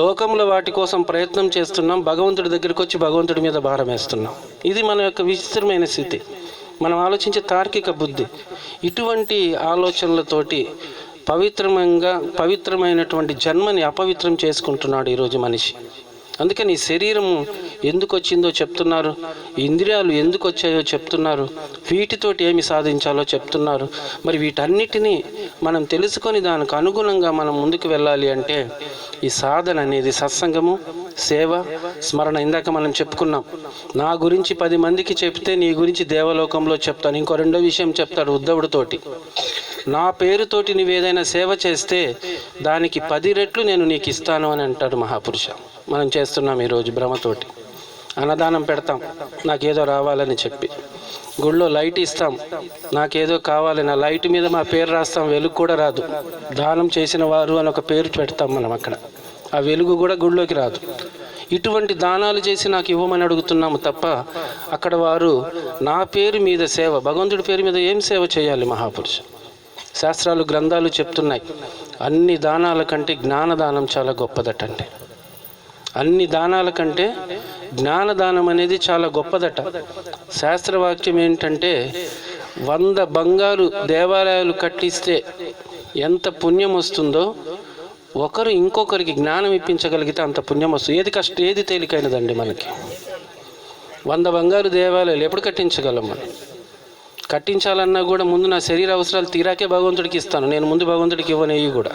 లోకంలో వాటి కోసం ప్రయత్నం చేస్తున్నాం, భగవంతుడి దగ్గరికి వచ్చి భగవంతుడి మీద భారం వేస్తున్నాం. ఇది మన యొక్క విచిత్రమైన స్థితి. మనం ఆలోచించే తార్కిక బుద్ధి. ఇటువంటి ఆలోచనలతోటి పవిత్రమైనటువంటి జన్మని అపవిత్రం చేసుకుంటున్నాడు ఈరోజు మనిషి. అందుకని ఈ శరీరం ఎందుకు వచ్చిందో చెప్తున్నారు, ఇంద్రియాలు ఎందుకు వచ్చాయో చెప్తున్నారు, వీటితోటి ఏమి సాధించాలో చెప్తున్నారు. మరి వీటన్నిటినీ మనం తెలుసుకొని దానికి అనుగుణంగా మనం ముందుకు వెళ్ళాలి అంటే ఈ సాధన అనేది సత్సంగము, సేవ, స్మరణ. ఇందాక మనం చెప్పుకున్నాం, నా గురించి 10 మందికి చెప్తే నీ గురించి దేవలోకంలో చెప్తాను. ఇంకో రెండో విషయం చెప్తాడు ఉద్ధవుడితోటి, నా పేరుతోటి నువ్వేదైనా సేవ చేస్తే దానికి 10 రెట్లు నేను నీకు ఇస్తాను అని అంటాడు మహాపురుష. మనం చేస్తున్నాం ఈరోజు భ్రమతోటి. అన్నదానం పెడతాం నాకేదో రావాలని చెప్పి, గుళ్ళో లైట్ ఇస్తాం నాకేదో కావాలని, ఆ లైట్ మీద మా పేరు రాస్తాం, వెలుగు కూడా రాదు. దానం చేసిన వారు అని ఒక పేరు పెడతాం మనం అక్కడ, ఆ వెలుగు కూడా గుళ్ళోకి రాదు. ఇటువంటి దానాలు చేసి నాకు ఇవ్వమని అడుగుతున్నాము తప్ప అక్కడ వారు నా పేరు మీద సేవ, భగవంతుడి పేరు మీద ఏం సేవ చేయాలి మహాపురుష? శాస్త్రాలు, గ్రంథాలు చెప్తున్నాయి, అన్ని దానాల కంటే జ్ఞానదానం చాలా గొప్పదటండి. అన్ని దానాల కంటే జ్ఞానదానం అనేది చాలా గొప్పదట. శాస్త్రవాక్యం ఏంటంటే 100 బంగారు దేవాలయాలు కట్టిస్తే ఎంత పుణ్యం వస్తుందో ఒకరు ఇంకొకరికి జ్ఞానం ఇప్పించగలిగితే అంత పుణ్యం వస్తుంది. ఏది తేలికైనదండి మనకి? 100 బంగారు దేవాలయాలు ఎప్పుడు కట్టించగలం మనం? కట్టించాలన్నా కూడా ముందు నా శరీర అవసరాలు తీరాకే భగవంతుడికి ఇస్తాను. నేను ముందు భగవంతుడికి ఇవ్వనేవి కూడా.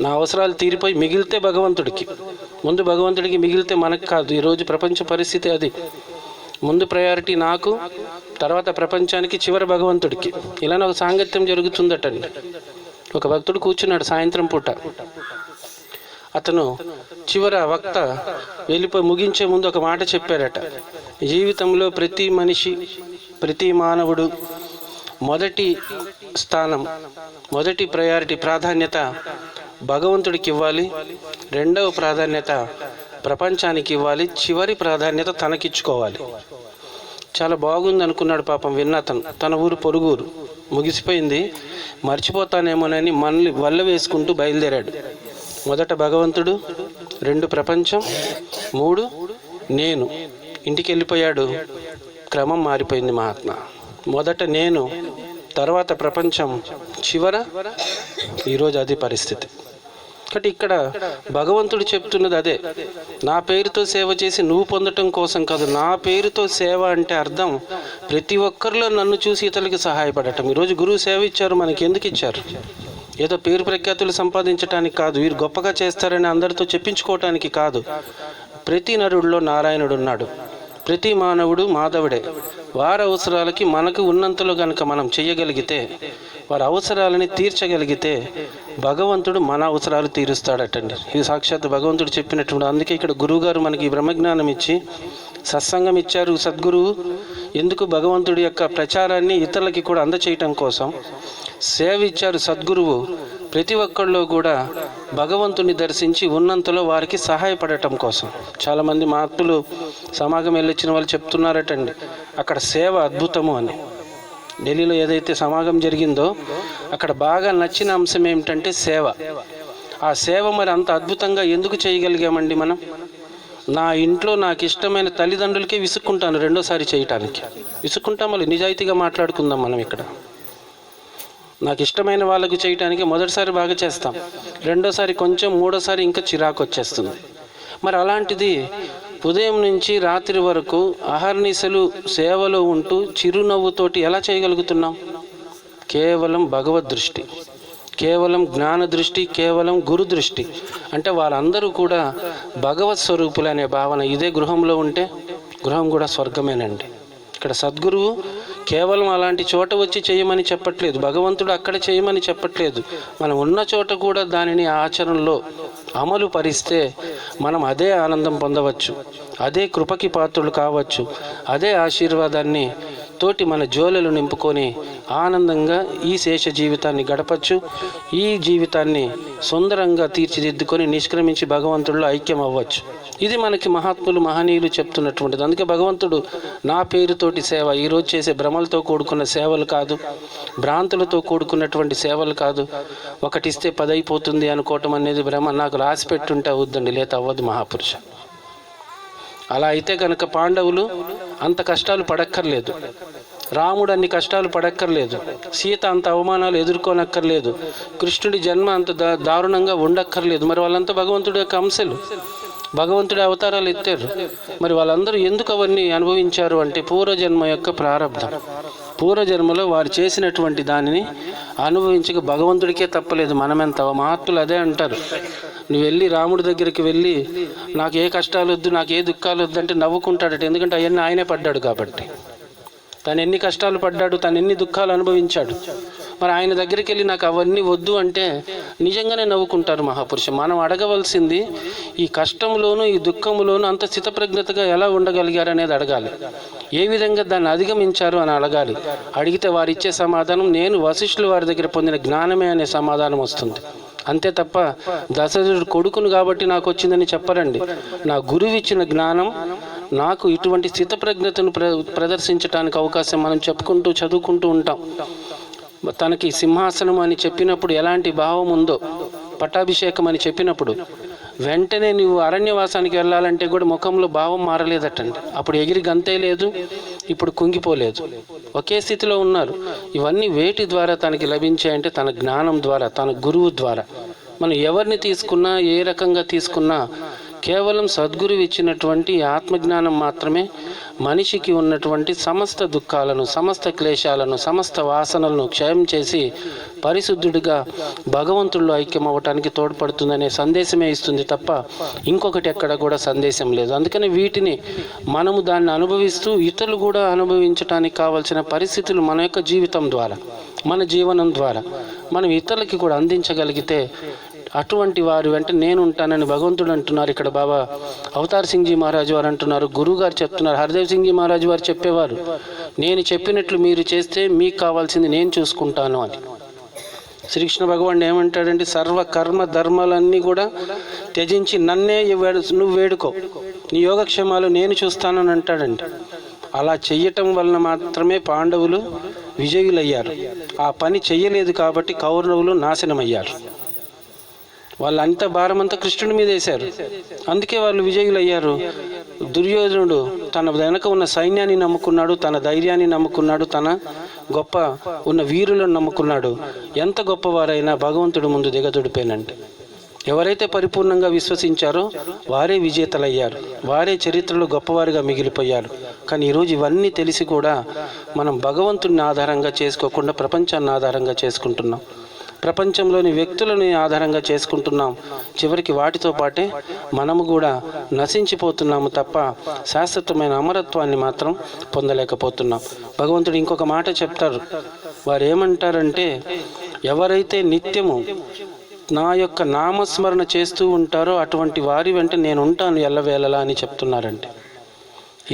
నా అవసరాలు తీరిపోయి మిగిలితే భగవంతుడికి, ముందు భగవంతుడికి, మిగిలితే మనకు కాదు. ఈరోజు ప్రపంచ పరిస్థితి అది. ముందు ప్రయారిటీ నాకు, తర్వాత ప్రపంచానికి, చివరి భగవంతుడికి. ఇలానే ఒక సాంగత్యం జరుగుతుందటండి. ఒక భక్తుడు కూర్చున్నాడు సాయంత్రం పూట. అతను చివర వక్త వెళ్ళిపోయి ముగించే ముందు ఒక మాట చెప్పారట. జీవితంలో ప్రతి మనిషి, ప్రతి మానవుడు మొదటి స్థానం, మొదటి ప్రాధాన్యత భగవంతుడికి ఇవ్వాలి, రెండవ ప్రాధాన్యత ప్రపంచానికి ఇవ్వాలి, చివరి ప్రాధాన్యత తనకిచ్చుకోవాలి. చాలా బాగుంది అనుకున్నాడు పాపం విన్నతను. తన ఊరు పొరుగురు, ముగిసిపోయింది, మర్చిపోతానేమోనని మనల్ని వల్ల వేసుకుంటూ బయలుదేరాడు. మొదట భగవంతుడు, 2 ప్రపంచం, 3 నేను. ఇంటికి వెళ్ళిపోయాడు. క్రమం మారిపోయింది మహాత్మా. మొదట నేను, తర్వాత ప్రపంచం, చివర ఈరోజు అది పరిస్థితి. కాబట్టి ఇక్కడ భగవంతుడు చెప్తున్నది అదే. నా పేరుతో సేవ చేసి నువ్వు పొందటం కోసం కాదు. నా పేరుతో సేవ అంటే అర్థం ప్రతి ఒక్కరిలో నన్ను చూసి ఇతరులకి సహాయపడటం. ఈరోజు గురువు సేవ ఇచ్చారు, మనకి ఎందుకు ఇచ్చారు? ఏదో పేరు ప్రఖ్యాతులు సంపాదించడానికి కాదు, వీరు గొప్పగా చేస్తారని అందరితో చెప్పించుకోవటానికి కాదు. ప్రతి నరుడిలో నారాయణుడు ఉన్నాడు, ప్రతి మానవుడు మాధవుడే. వారి అవసరాలకి మనకు ఉన్నంతలో కనుక మనం చేయగలిగితే, వారి అవసరాలని తీర్చగలిగితే భగవంతుడు మన అవసరాలు తీరుస్తాడటండి. ఇది సాక్షాత్ భగవంతుడు చెప్పినటువంటి. అందుకే ఇక్కడ గురువుగారు మనకి బ్రహ్మజ్ఞానం ఇచ్చి సత్సంగం ఇచ్చారు. సద్గురువు ఎందుకు? భగవంతుడి యొక్క ప్రచారాన్ని ఇతరులకి కూడా అందచేయటం కోసం. సేవ ఇచ్చారు సద్గురువు ప్రతి ఒక్కళ్ళలో కూడా భగవంతుని దర్శించి ఉన్నంతలో వారికి సహాయపడటం కోసం. చాలామంది మహాత్ములు సమాగం వెళ్ళొచ్చిన వాళ్ళు చెప్తున్నారటండి, అక్కడ సేవ అద్భుతము అని. ఢిల్లీలో ఏదైతే సమాగం జరిగిందో అక్కడ బాగా నచ్చిన అంశం ఏమిటంటే సేవ. ఆ సేవ మరి అంత అద్భుతంగా ఎందుకు చేయగలిగామండి మనం? నా ఇంట్లో నాకు ఇష్టమైన తల్లిదండ్రులకే విసుక్కుంటాను రెండోసారి చేయటానికి. విసుక్కుంటాం, మళ్ళీ నిజాయితీగా మాట్లాడుకుందాం మనం ఇక్కడ. నాకు ఇష్టమైన వాళ్ళకు చేయటానికి మొదటిసారి బాగా చేస్తాం, రెండోసారి కొంచెం, మూడోసారి ఇంకా చిరాకు వచ్చేస్తుంది. మరి అలాంటిది ఉదయం నుంచి రాత్రి వరకు అహర్నిశలు సేవలో ఉంటూ చిరునవ్వుతోటి ఎలా చేయగలుగుతున్నాం? కేవలం భగవద్ దృష్టి, కేవలం జ్ఞాన దృష్టి, కేవలం గురు దృష్టి. అంటే వాళ్ళందరూ కూడా భగవత్ స్వరూపులు అనే భావన. ఇదే గృహంలో ఉంటే గృహం కూడా స్వర్గమేనండి. ఇక్కడ సద్గురువు కేవలం అలాంటి చోట వచ్చి చేయమని చెప్పట్లేదు, భగవంతుడు అక్కడ చేయమని చెప్పట్లేదు. మనం ఉన్న చోట కూడా దానిని ఆచరణలో అమలు పరిస్తే మనం అదే ఆనందం పొందవచ్చు, అదే కృపకి పాత్రులు కావచ్చు, అదే ఆశీర్వాదాన్ని తోటి మన జోలెలు నింపుకొని ఆనందంగా ఈ శేష జీవితాన్ని గడపచ్చు. ఈ జీవితాన్ని సుందరంగా తీర్చిదిద్దుకొని నిష్క్రమించి భగవంతుడిలో ఐక్యం అవ్వచ్చు. ఇది మనకి మహాత్ములు, మహనీయులు చెప్తున్నటువంటిది. అందుకే భగవంతుడు నా పేరుతోటి సేవ, ఈరోజు చేసే భ్రమలతో కూడుకున్న సేవలు కాదు, భ్రాంతులతో కూడుకున్నటువంటి సేవలు కాదు. ఒకటిస్తే 10 అయిపోతుంది అనుకోవటం అనేది భ్రమ. నాకు రాసి పెట్టుంటే అవుద్దండి, లేత అవ్వదు మహాపురుష. అలా అయితే కనుక పాండవులు అంత కష్టాలు పడక్కర్లేదు, రాముడు అన్ని కష్టాలు పడక్కర్లేదు, సీత అంత అవమానాలు ఎదుర్కోనక్కర్లేదు, కృష్ణుడి జన్మ అంత దారుణంగా ఉండక్కర్లేదు. మరి వాళ్ళంతా భగవంతుడి యొక్క అంశలు, భగవంతుడి అవతారాలు ఎత్తారు. మరి వాళ్ళందరూ ఎందుకు అవన్నీ అనుభవించారు అంటే పూర్వజన్మ యొక్క ప్రారంధం. పూర్వజన్మలో వారు చేసినటువంటి దానిని అనుభవించక భగవంతుడికే తప్పలేదు. మనమెంత మహాత్ములు అదే అంటారు. నువ్వు వెళ్ళి రాముడి దగ్గరికి వెళ్ళి నాకు ఏ కష్టాలు వద్దు, నాకు ఏ దుఃఖాలు వద్దు అంటే నవ్వుకుంటాడట. ఎందుకంటే అవన్నీ ఆయనే పడ్డాడు కాబట్టి. తను ఎన్ని కష్టాలు పడ్డాడు, తను ఎన్ని దుఃఖాలు అనుభవించాడు. మరి ఆయన దగ్గరికి వెళ్ళి నాకు అవన్నీ వద్దు అంటే నిజంగానే నవ్వుకుంటారు మహాపురుష. మనం అడగవలసింది ఈ కష్టంలోనూ ఈ దుఃఖంలోనూ అంత స్థితప్రజ్ఞతగా ఎలా ఉండగలిగారు అనేది అడగాలి. ఏ విధంగా దాన్ని అధిగమించారు అని అడగాలి. అడిగితే వారు ఇచ్చే సమాధానం నేను వశిష్ఠుల వారి దగ్గర పొందిన జ్ఞానమే అనే సమాధానం వస్తుంది. అంతే తప్ప దశరథుడు కొడుకును కాబట్టి నాకు వచ్చిందని చెప్పరండి. నా గురువు ఇచ్చిన జ్ఞానం నాకు ఇటువంటి స్థితప్రజ్ఞతను ప్రదర్శించడానికి అవకాశం మనం చెప్పుకుంటూ చదువుకుంటూ ఉంటాం. తనకి సింహాసనం అని చెప్పినప్పుడు ఎలాంటి భావం ఉందో, పట్టాభిషేకం అని చెప్పినప్పుడు వెంటనే నువ్వు అరణ్యవాసానికి వెళ్ళాలంటే కూడా ముఖంలో భావం మారలేదటండి. అప్పుడు ఎగిరి గంతే లేదు, ఇప్పుడు కుంగిపోలేదు, ఒకే స్థితిలో ఉన్నారు. ఇవన్నీ వేటి ద్వారా తనకి లభించాయంటే తన జ్ఞానం ద్వారా, తన గురువు ద్వారా. మనం ఎవరిని తీసుకున్నా, ఏ రకంగా తీసుకున్నా కేవలం సద్గురువు ఇచ్చినటువంటి ఆత్మజ్ఞానం మాత్రమే మనిషికి ఉన్నటువంటి సమస్త దుఃఖాలను, సమస్త క్లేశాలను, సమస్త వాసనలను క్షయం చేసి పరిశుద్ధుడిగా భగవంతుల్లో ఐక్యం అవ్వటానికి తోడ్పడుతుందనే సందేశమే ఇస్తుంది తప్ప ఇంకొకటి ఎక్కడ కూడా సందేశం లేదు. అందుకని వీటిని మనము దాన్ని అనుభవిస్తూ ఇతరులు కూడా అనుభవించడానికి కావాల్సిన పరిస్థితులు మన యొక్క జీవితం ద్వారా, మన జీవనం ద్వారా మనం ఇతరులకి కూడా అందించగలిగితే అటువంటి వారి వెంట నేను ఉంటానని భగవంతుడు అంటున్నారు. ఇక్కడ బాబా అవతార్ సింగ్ జీ మహారాజు వారు అంటున్నారు, గురువు గారు చెప్తున్నారు, హర్దేవ్ సింగ్ జీ మహారాజు వారు చెప్పేవారు, నేను చెప్పినట్లు మీరు చేస్తే మీకు కావాల్సింది నేను చూసుకుంటాను అని. శ్రీకృష్ణ భగవాన్ ఏమంటాడంటే, సర్వ కర్మ ధర్మాలన్నీ కూడా త్యజించి నన్నే నువ్వు వేడుకో, నీ యోగక్షేమాలు నేను చూస్తానని అంటాడండి. అలా చెయ్యటం వలన మాత్రమే పాండవులు విజయులయ్యారు. ఆ పని చెయ్యలేదు కాబట్టి కౌరవులు నాశనమయ్యారు. వాళ్ళంత భారమంతా కృష్ణుడి మీద వేశారు, అందుకే వాళ్ళు విజయులయ్యారు. దుర్యోధనుడు తన వెనక ఉన్న సైన్యాన్ని నమ్ముకున్నాడు, తన ధైర్యాన్ని నమ్ముకున్నాడు, తన గొప్ప ఉన్న వీరులను నమ్ముకున్నాడు. ఎంత గొప్పవారైనా భగవంతుడు ముందు దిగదుడిపోయినండి. ఎవరైతే పరిపూర్ణంగా విశ్వసించారో వారే విజేతలయ్యారు, వారే చరిత్రలో గొప్పవారిగా మిగిలిపోయారు. కానీ ఈరోజు ఇవన్నీ తెలిసి కూడా మనం భగవంతుడిని ఆధారంగా చేసుకోకుండా ప్రపంచాన్ని ఆధారంగా చేసుకుంటున్నాం, ప్రపంచంలోని వ్యక్తులని ఆధారంగా చేసుకుంటున్నాం. చివరికి వాటితో పాటే మనము కూడా నశించిపోతున్నాము తప్ప శాశ్వతమైన అమరత్వాన్ని మాత్రం పొందలేకపోతున్నాం. భగవంతుడు ఇంకొక మాట చెప్తారు, వారు ఏమంటారంటే, ఎవరైతే నిత్యము నా యొక్క నామస్మరణ చేస్తూ ఉంటారో అటువంటి వారి వెంట నేను ఉంటాను ఎల్లవేళలా అని చెప్తున్నారండి.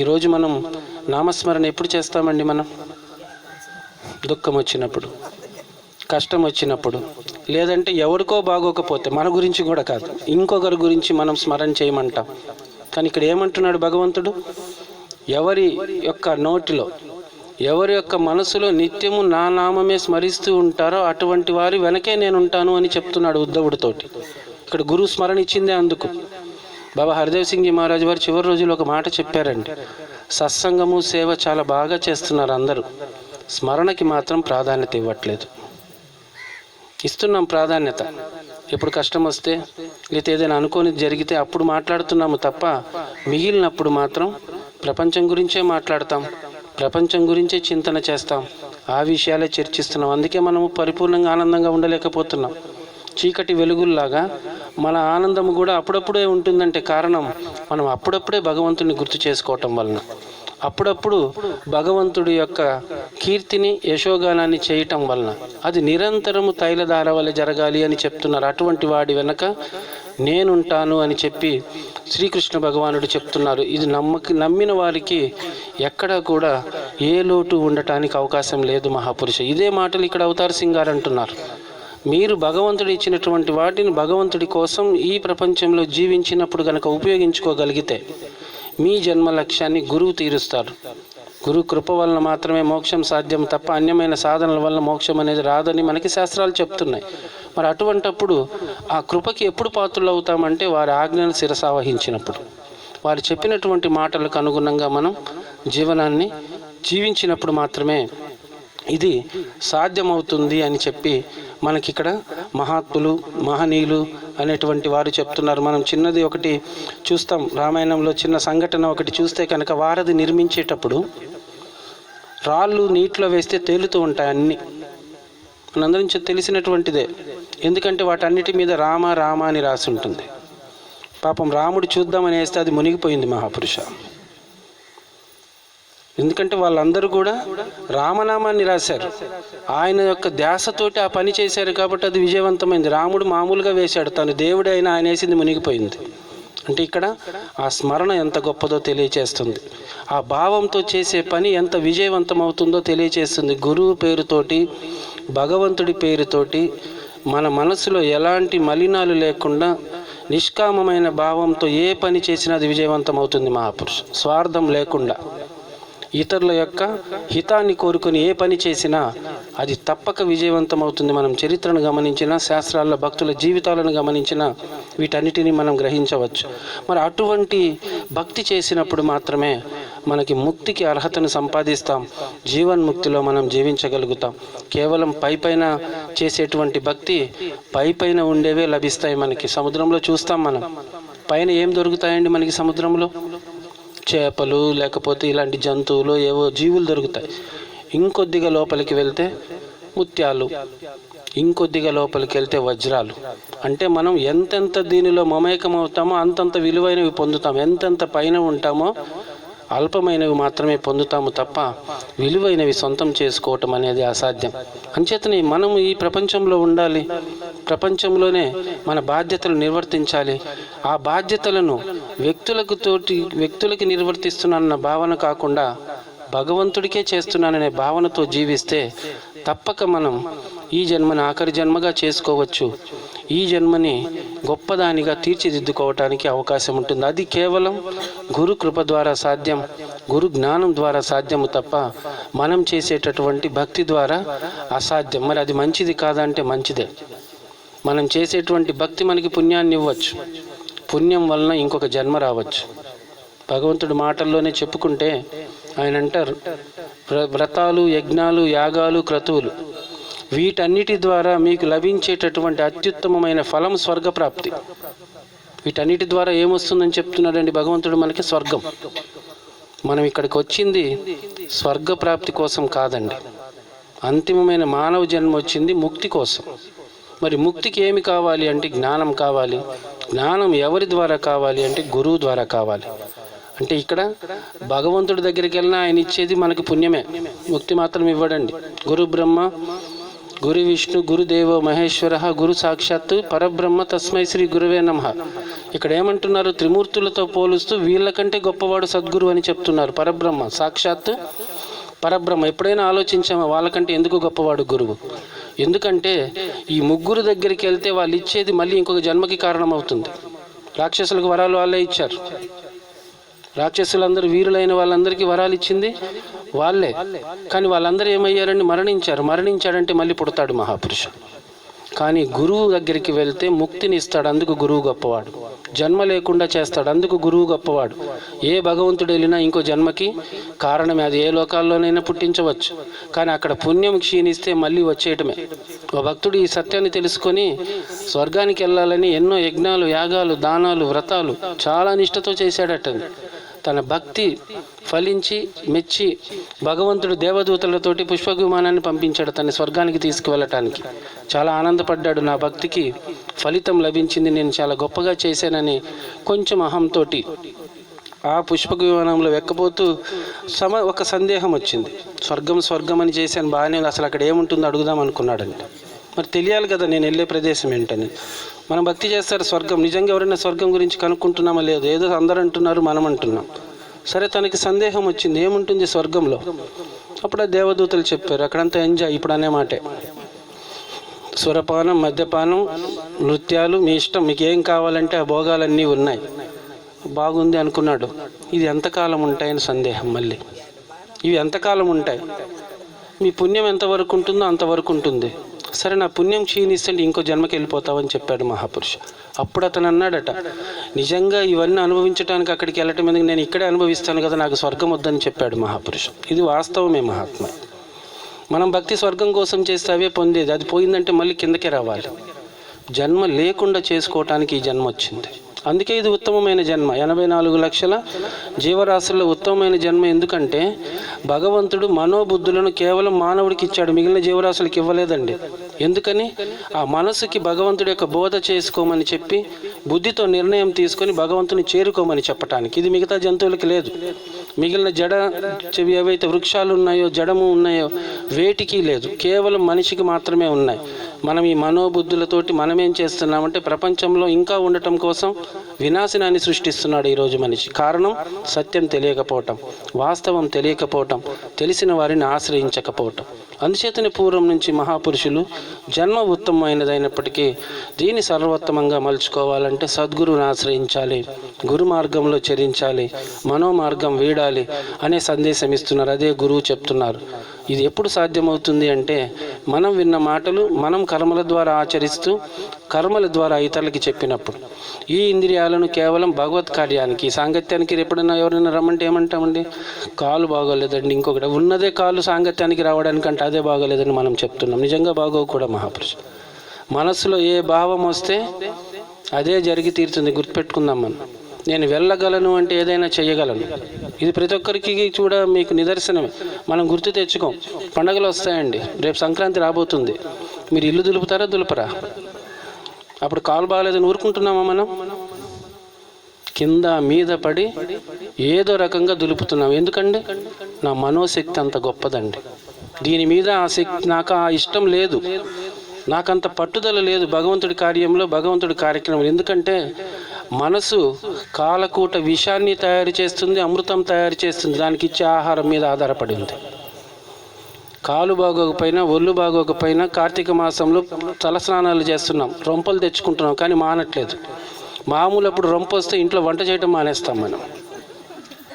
ఈరోజు మనం నామస్మరణ ఎప్పుడు చేస్తామండి? మనం దుఃఖం వచ్చినప్పుడు, కష్టం వచ్చినప్పుడు, లేదంటే ఎవరికో బాగోకపోతే, మన గురించి కూడా కాదు, ఇంకొకరి గురించి మనం స్మరణ చేయమంటాం. కానీ ఇక్కడ ఏమంటున్నాడు భగవంతుడు, ఎవరి యొక్క నోటిలో, ఎవరి యొక్క మనసులో నిత్యము నా నామమే స్మరిస్తూ ఉంటారో అటువంటి వారి వెనకే నేను ఉంటాను అని చెప్తున్నాడు ఉద్ధవుడితోటి. ఇక్కడ గురువు స్మరణ ఇచ్చిందే అందుకు. బాబా హర్దేవ్ సింగ్ జీ మహారాజు వారు చివరి రోజులు ఒక మాట చెప్పారండి, సత్సంగము సేవ చాలా బాగా చేస్తున్నారు అందరూ, స్మరణకి మాత్రం ప్రాధాన్యత ఇవ్వట్లేదు. ఇస్తున్నాం ప్రాధాన్యత, ఎప్పుడు కష్టం వస్తే లేకపోతే ఏదైనా అనుకోని జరిగితే అప్పుడు మాట్లాడుతున్నాము తప్ప మిగిలినప్పుడు మాత్రం ప్రపంచం గురించే మాట్లాడతాం, ప్రపంచం గురించే చింతన చేస్తాం, ఆ విషయాలే చర్చిస్తున్నాం. అందుకే మనము పరిపూర్ణంగా ఆనందంగా ఉండలేకపోతున్నాం. చీకటి వెలుగుల్లాగా మన ఆనందం కూడా అప్పుడప్పుడే ఉంటుందంటే కారణం మనం అప్పుడప్పుడే భగవంతుని గుర్తు చేసుకోవటం వలన, అప్పుడప్పుడు భగవంతుడి యొక్క కీర్తిని యశోగానాన్ని చేయటం వలన. అది నిరంతరము తైలధార వల్ల జరగాలి అని చెప్తున్నారు. అటువంటి వాడి వెనక నేనుంటాను అని చెప్పి శ్రీకృష్ణ భగవానుడు చెప్తున్నారు. ఇది నమ్మిన వారికి ఎక్కడా కూడా ఏ లోటు ఉండటానికి అవకాశం లేదు మహాపురుష. ఇదే మాటలు ఇక్కడ అవతార్ సింగ్ గారు అంటున్నారు. మీరు భగవంతుడు ఇచ్చినటువంటి వాటిని భగవంతుడి కోసం ఈ ప్రపంచంలో జీవించినప్పుడు కనుక ఉపయోగించుకోగలిగితే మీ జన్మ లక్ష్యాన్ని గురువు తీరుస్తారు. గురువు కృప వలన మాత్రమే మోక్షం సాధ్యం తప్ప అన్యమైన సాధనల వల్ల మోక్షం అనేది రాదని మనకి శాస్త్రాలు చెప్తున్నాయి. మరి అటువంటప్పుడు ఆ కృపకి ఎప్పుడు పాత్రలు అవుతామంటే వారి ఆజ్ఞను శిరసావహించినప్పుడు, వారు చెప్పినటువంటి మాటలకు అనుగుణంగా మనం జీవనాన్ని జీవించినప్పుడు మాత్రమే ఇది సాధ్యమవుతుంది అని చెప్పి మనకిక్కడ మహాత్ములు మహనీయులు అనేటువంటి వారు చెప్తున్నారు. మనం చిన్నది ఒకటి చూస్తాం, రామాయణంలో చిన్న సంఘటన ఒకటి చూస్తే కనుక, వారధి నిర్మించేటప్పుడు రాళ్ళు నీటిలో వేస్తే తేలుతూ ఉంటాయి అన్నీ, మనందరం తెలిసినటువంటిదే. ఎందుకంటే వాటన్నిటి మీద రామ రామ అని రాసి ఉంటుంది. పాపం రాముడు చూద్దామని వేస్తే అది మునిగిపోయింది మహాపురుష. ఎందుకంటే వాళ్ళందరూ కూడా రామనామాన్ని రాశారు, ఆయన యొక్క ధ్యాసతోటి ఆ పని చేశారు కాబట్టి అది విజయవంతమైంది. రాముడు మామూలుగా వేశాడు, తను దేవుడే అయినా ఆయన వేసింది మునిగిపోయింది. అంటే ఇక్కడ ఆ స్మరణ ఎంత గొప్పదో తెలియచేస్తుంది, ఆ భావంతో చేసే పని ఎంత విజయవంతం అవుతుందో తెలియచేస్తుంది. గురువు పేరుతోటి, భగవంతుడి పేరుతోటి మన మనసులో ఎలాంటి మలినాలు లేకుండా నిష్కామమైన భావంతో ఏ పని చేసినా అది విజయవంతం అవుతుంది మహాపురుష. స్వార్థం లేకుండా ఇతరుల యొక్క హితాన్ని కోరుకొని ఏ పని చేసినా అది తప్పక విజయవంతం అవుతుంది. మనం చరిత్రను గమనించినా, శాస్త్రాల్లో భక్తుల జీవితాలను గమనించినా వీటన్నిటినీ మనం గ్రహించవచ్చు. మరి అటువంటి భక్తి చేసినప్పుడు మాత్రమే మనకి ముక్తికి అర్హతను సంపాదిస్తాం, జీవన్ముక్తిలో మనం జీవించగలుగుతాం. కేవలం పైపైన చేసేటువంటి భక్తి పైపైన ఉండేవే లభిస్తాయి మనకి. సముద్రంలో చూస్తాం మనం, పైన ఏం దొరుకుతాయండి మనకి సముద్రంలో? చేపలు, లేకపోతే ఇలాంటి జంతువులు, ఏవో జీవులు దొరుకుతాయి. ఇంకొద్దిగా లోపలికి వెళ్తే ముత్యాలు, ఇంకొద్దిగా లోపలికి వెళ్తే వజ్రాలు. అంటే మనం ఎంతెంత దీనిలో మమేకం అవుతామో అంతంత విలువైనవి పొందుతాం. ఎంతెంత పైన ఉంటామో అల్పమైనవి మాత్రమే పొందుతాము తప్ప విలువైనవి సొంతం చేసుకోవటం అనేది అసాధ్యం. అంచేతనే మనం ఈ ప్రపంచంలో ఉండాలి, ప్రపంచంలోనే మన బాధ్యతలు నిర్వర్తించాలి. ఆ బాధ్యతలను వ్యక్తులకి నిర్వర్తిస్తున్నానన్న భావన కాకుండా భగవంతుడికే చేస్తున్నాననే భావనతో జీవిస్తే తప్పక మనం ఈ జన్మని ఆఖరి జన్మగా చేసుకోవచ్చు. ఈ జన్మని గొప్పదానిగా తీర్చిదిద్దుకోవటానికి అవకాశం ఉంటుంది. అది కేవలం గురు కృప ద్వారా సాధ్యం, గురు జ్ఞానం ద్వారా సాధ్యము తప్ప మనం చేసేటటువంటి భక్తి ద్వారా అసాధ్యం. మరి అది మంచిది కాదంటే మంచిదే. మనం చేసేటువంటి భక్తి మనకి పుణ్యాన్ని ఇవ్వచ్చు, పుణ్యం వలన ఇంకొక జన్మ రావచ్చు. భగవంతుడి మాటల్లోనే చెప్పుకుంటే ఆయన అంటారు, వ్రతాలు, యజ్ఞాలు, యాగాలు, క్రతువులు వీటన్నిటి ద్వారా మీకు లభించేటటువంటి అత్యుత్తమమైన ఫలం స్వర్గప్రాప్తి. వీటన్నిటి ద్వారా ఏమొస్తుందని చెప్తున్నాడండి భగవంతుడు? మనకి స్వర్గం. మనం ఇక్కడికి వచ్చింది స్వర్గప్రాప్తి కోసం కాదండి, అంతిమమైన మానవ జన్మ వచ్చింది ముక్తి కోసం. మరి ముక్తికి ఏమి కావాలి అంటే జ్ఞానం కావాలి. జ్ఞానం ఎవరి ద్వారా కావాలి అంటే గురువు ద్వారా కావాలి. అంటే ఇక్కడ భగవంతుడి దగ్గరికి వెళ్ళినా ఆయన ఇచ్చేది మనకి పుణ్యమే, ముక్తి మాత్రం ఇవ్వడండి. గురు బ్రహ్మ, గురు విష్ణు, గురుదేవో మహేశ్వర, గురు సాక్షాత్తు పరబ్రహ్మ, తస్మై శ్రీ గురువే నమః. ఇక్కడ ఏమంటున్నారు? త్రిమూర్తులతో పోలుస్తూ వీళ్ళకంటే గొప్పవాడు సద్గురు అని చెప్తున్నారు. పరబ్రహ్మ, సాక్షాత్తు పరబ్రహ్మ. ఎప్పుడైనా ఆలోచించామా వాళ్ళకంటే ఎందుకు గొప్పవాడు గురువు? ఎందుకంటే ఈ ముగ్గురు దగ్గరికి వెళ్తే వాళ్ళు ఇచ్చేది మళ్ళీ ఇంకొక జన్మకి కారణమవుతుంది. రాక్షసులకు వరాలు వాళ్ళే ఇచ్చారు. రాక్షసులందరూ వీరులైన వాళ్ళందరికీ వరాలు ఇచ్చింది వాళ్ళే. కానీ వాళ్ళందరూ ఏమయ్యారండి? మరణించాడంటే మళ్ళీ పుడతాడు మహాపురుషుడు. కానీ గురువు దగ్గరికి వెళ్తే ముక్తిని ఇస్తాడు, అందుకు గురువు గొప్పవాడు. జన్మ లేకుండా చేస్తాడు, అందుకు గురువు గొప్పవాడు. ఏ భగవంతుడు వెళ్ళినా ఇంకో జన్మకి కారణమే. అది ఏ లోకాల్లోనైనా పుట్టించవచ్చు, కానీ అక్కడ పుణ్యం క్షీణిస్తే మళ్ళీ వచ్చేయటమే. ఒక భక్తుడు ఈ సత్యాన్ని తెలుసుకొని స్వర్గానికి వెళ్ళాలని ఎన్నో యజ్ఞాలు, యాగాలు, దానాలు, వ్రతాలు చాలా నిష్ఠతో చేశాడటండి. తన భక్తి ఫలించి మెచ్చి భగవంతుడు దేవదూతలతోటి పుష్పక విమానాన్ని పంపించాడు తన స్వర్గానికి తీసుకువెళ్ళటానికి. చాలా ఆనందపడ్డాడు, నా భక్తికి ఫలితం లభించింది, నేను చాలా గొప్పగా చేశానని కొంచెం అహంతో ఆ పుష్పక విమానంలో ఎక్కబోతూ ఒక సందేహం వచ్చింది. స్వర్గం అని చేశాను, బాగానే ఉంది, అసలు అక్కడ ఏముంటుందో అడుగుదాం అనుకున్నాడండి. మరి తెలియాలి కదా నేను వెళ్ళే ప్రదేశం ఏంటని. మనం భక్తి చేస్తారు స్వర్గం, నిజంగా ఎవరైనా స్వర్గం గురించి కనుక్కుంటున్నామా లేదు? ఏదో అందరూ అంటున్నారు, మనం అంటున్నాం. సరే, తనకి సందేహం వచ్చింది, ఏముంటుంది స్వర్గంలో? అప్పుడు ఆ దేవదూతలు చెప్పారు, అక్కడంతా ఎంజాయ్. ఇప్పుడు అనే మాటే, సురపానం, మద్యపానం, నృత్యాలు మీ ఇష్టం, మీకు ఏం కావాలంటే ఆ భోగాలన్నీ ఉన్నాయి. బాగుంది అనుకున్నాడు. ఇది ఎంతకాలం ఉంటాయని సందేహం. మళ్ళీ ఇవి ఎంతకాలం ఉంటాయి? మీ పుణ్యం ఎంతవరకు ఉంటుందో అంతవరకు ఉంటుంది. సరే, నా పుణ్యం క్షీణిస్తే ఇంకో జన్మకి వెళ్ళిపోతావని చెప్పాడు మహాపురుషు. అప్పుడు అతను అన్నాడట, నిజంగా ఇవన్నీ అనుభవించడానికి అక్కడికి వెళ్ళటం ఎందుకు, నేను ఇక్కడే అనుభవిస్తాను కదా, నాకు స్వర్గం వద్దని చెప్పాడు మహాపురుషు. ఇది వాస్తవమే మహాత్మ. మనం భక్తి స్వర్గం కోసం చేస్తే అవే పొందేది, అది పోయిందంటే మళ్ళీ కిందకే రావాలి. జన్మ లేకుండా చేసుకోవటానికి ఈ జన్మ వచ్చింది. అందుకే ఇది ఉత్తమమైన జన్మ. 84 లక్షల జీవరాశుల్లో ఉత్తమమైన జన్మ. ఎందుకంటే భగవంతుడు మనోబుద్ధులను కేవలం మానవుడికి ఇచ్చాడు, మిగిలిన జీవరాశులకు ఇవ్వలేదండి. ఎందుకని? ఆ మనసుకి భగవంతుడి యొక్క బోధ చేసుకోమని చెప్పి బుద్ధితో నిర్ణయం తీసుకొని భగవంతుని చేరుకోమని చెప్పటానికి. ఇది మిగతా జంతువులకి లేదు. మిగిలిన జడ ఏవైతే వృక్షాలు ఉన్నాయో, జడము ఉన్నాయో వేటికి లేదు, కేవలం మనిషికి మాత్రమే ఉన్నాయి. మనం ఈ మనోబుద్ధులతోటి మనం ఏం చేస్తున్నామంటే ప్రపంచంలో ఇంకా ఉండటం కోసం వినాశనాన్ని సృష్టిస్తున్నాడు ఈరోజు మనిషి. కారణం సత్యం తెలియకపోవటం, వాస్తవం తెలియకపోవటం, తెలిసిన వారిని ఆశ్రయించకపోవటం. అందుచేతనే పూర్వం నుంచి మహాపురుషులు జన్మ ఉత్తమమైనదైనప్పటికీ దీన్ని సర్వోత్తమంగా మలుచుకోవాలంటే సద్గురువుని ఆశ్రయించాలి, గురు మార్గంలో చరించాలి, మనోమార్గం వీడాలి అనే సందేశం ఇస్తున్నారు. అదే గురువు చెప్తున్నారు. ఇది ఎప్పుడు సాధ్యమవుతుంది అంటే మనం విన్న మాటలు మనం కర్మల ద్వారా ఆచరిస్తూ కర్మల ద్వారా ఇతరులకి చెప్పినప్పుడు. ఈ ఇంద్రియాలను కేవలం భగవత్ కార్యానికి, సాంగత్యానికి ఎప్పుడైనా ఎవరైనా రమ్మంటే ఏమంటామండి? కాలు బాగోలేదండి, ఇంకొకటి ఉన్నదే కాలు సాంగత్యానికి రావడానికంటే అదే బాగోలేదని మనం చెప్తున్నాం. నిజంగా బాగోవు కూడా మహాపురుషు. మనసులో ఏ భావం వస్తే అదే జరిగి తీరుతుంది. గుర్తుపెట్టుకుందాం మనం. నేను వెళ్ళగలను అంటే ఏదైనా చేయగలను. ఇది ప్రతి ఒక్కరికి చూడ మీకు నిదర్శనమే. మనం గుర్తు తెచ్చుకోం. పండగలు వస్తాయండి, రేపు సంక్రాంతి రాబోతుంది. మీరు ఇల్లు దులుపుతారా దులుపరా? అప్పుడు కాలు బాగలేదని ఊరుకుంటున్నామా? మనం కింద మీద పడి ఏదో రకంగా దులుపుతున్నాం. ఎందుకండి? నా మనోశక్తి అంత గొప్పదండి. దీని మీద ఆ శక్తి, నాకు ఆ ఇష్టం లేదు. నాకంత పట్టుదల లేదు భగవంతుడి కార్యంలో, భగవంతుడి కార్యక్రమం. ఎందుకంటే మనసు కాలకూట విషాన్ని తయారు చేస్తుంది, అమృతం తయారు చేస్తుంది. దానికి ఇచ్చే ఆహారం మీద ఆధారపడి ఉంది. కాలు బాగోకపోయినా, ఒళ్ళు బాగోకపోయినా కార్తీక మాసంలో తలస్నానాలు చేస్తున్నాం, రొంపలు తెచ్చుకుంటున్నాం, కానీ మానట్లేదు. మామూలు అప్పుడు రొంప వస్తే ఇంట్లో వంట చేయడం మానేస్తాం మనం.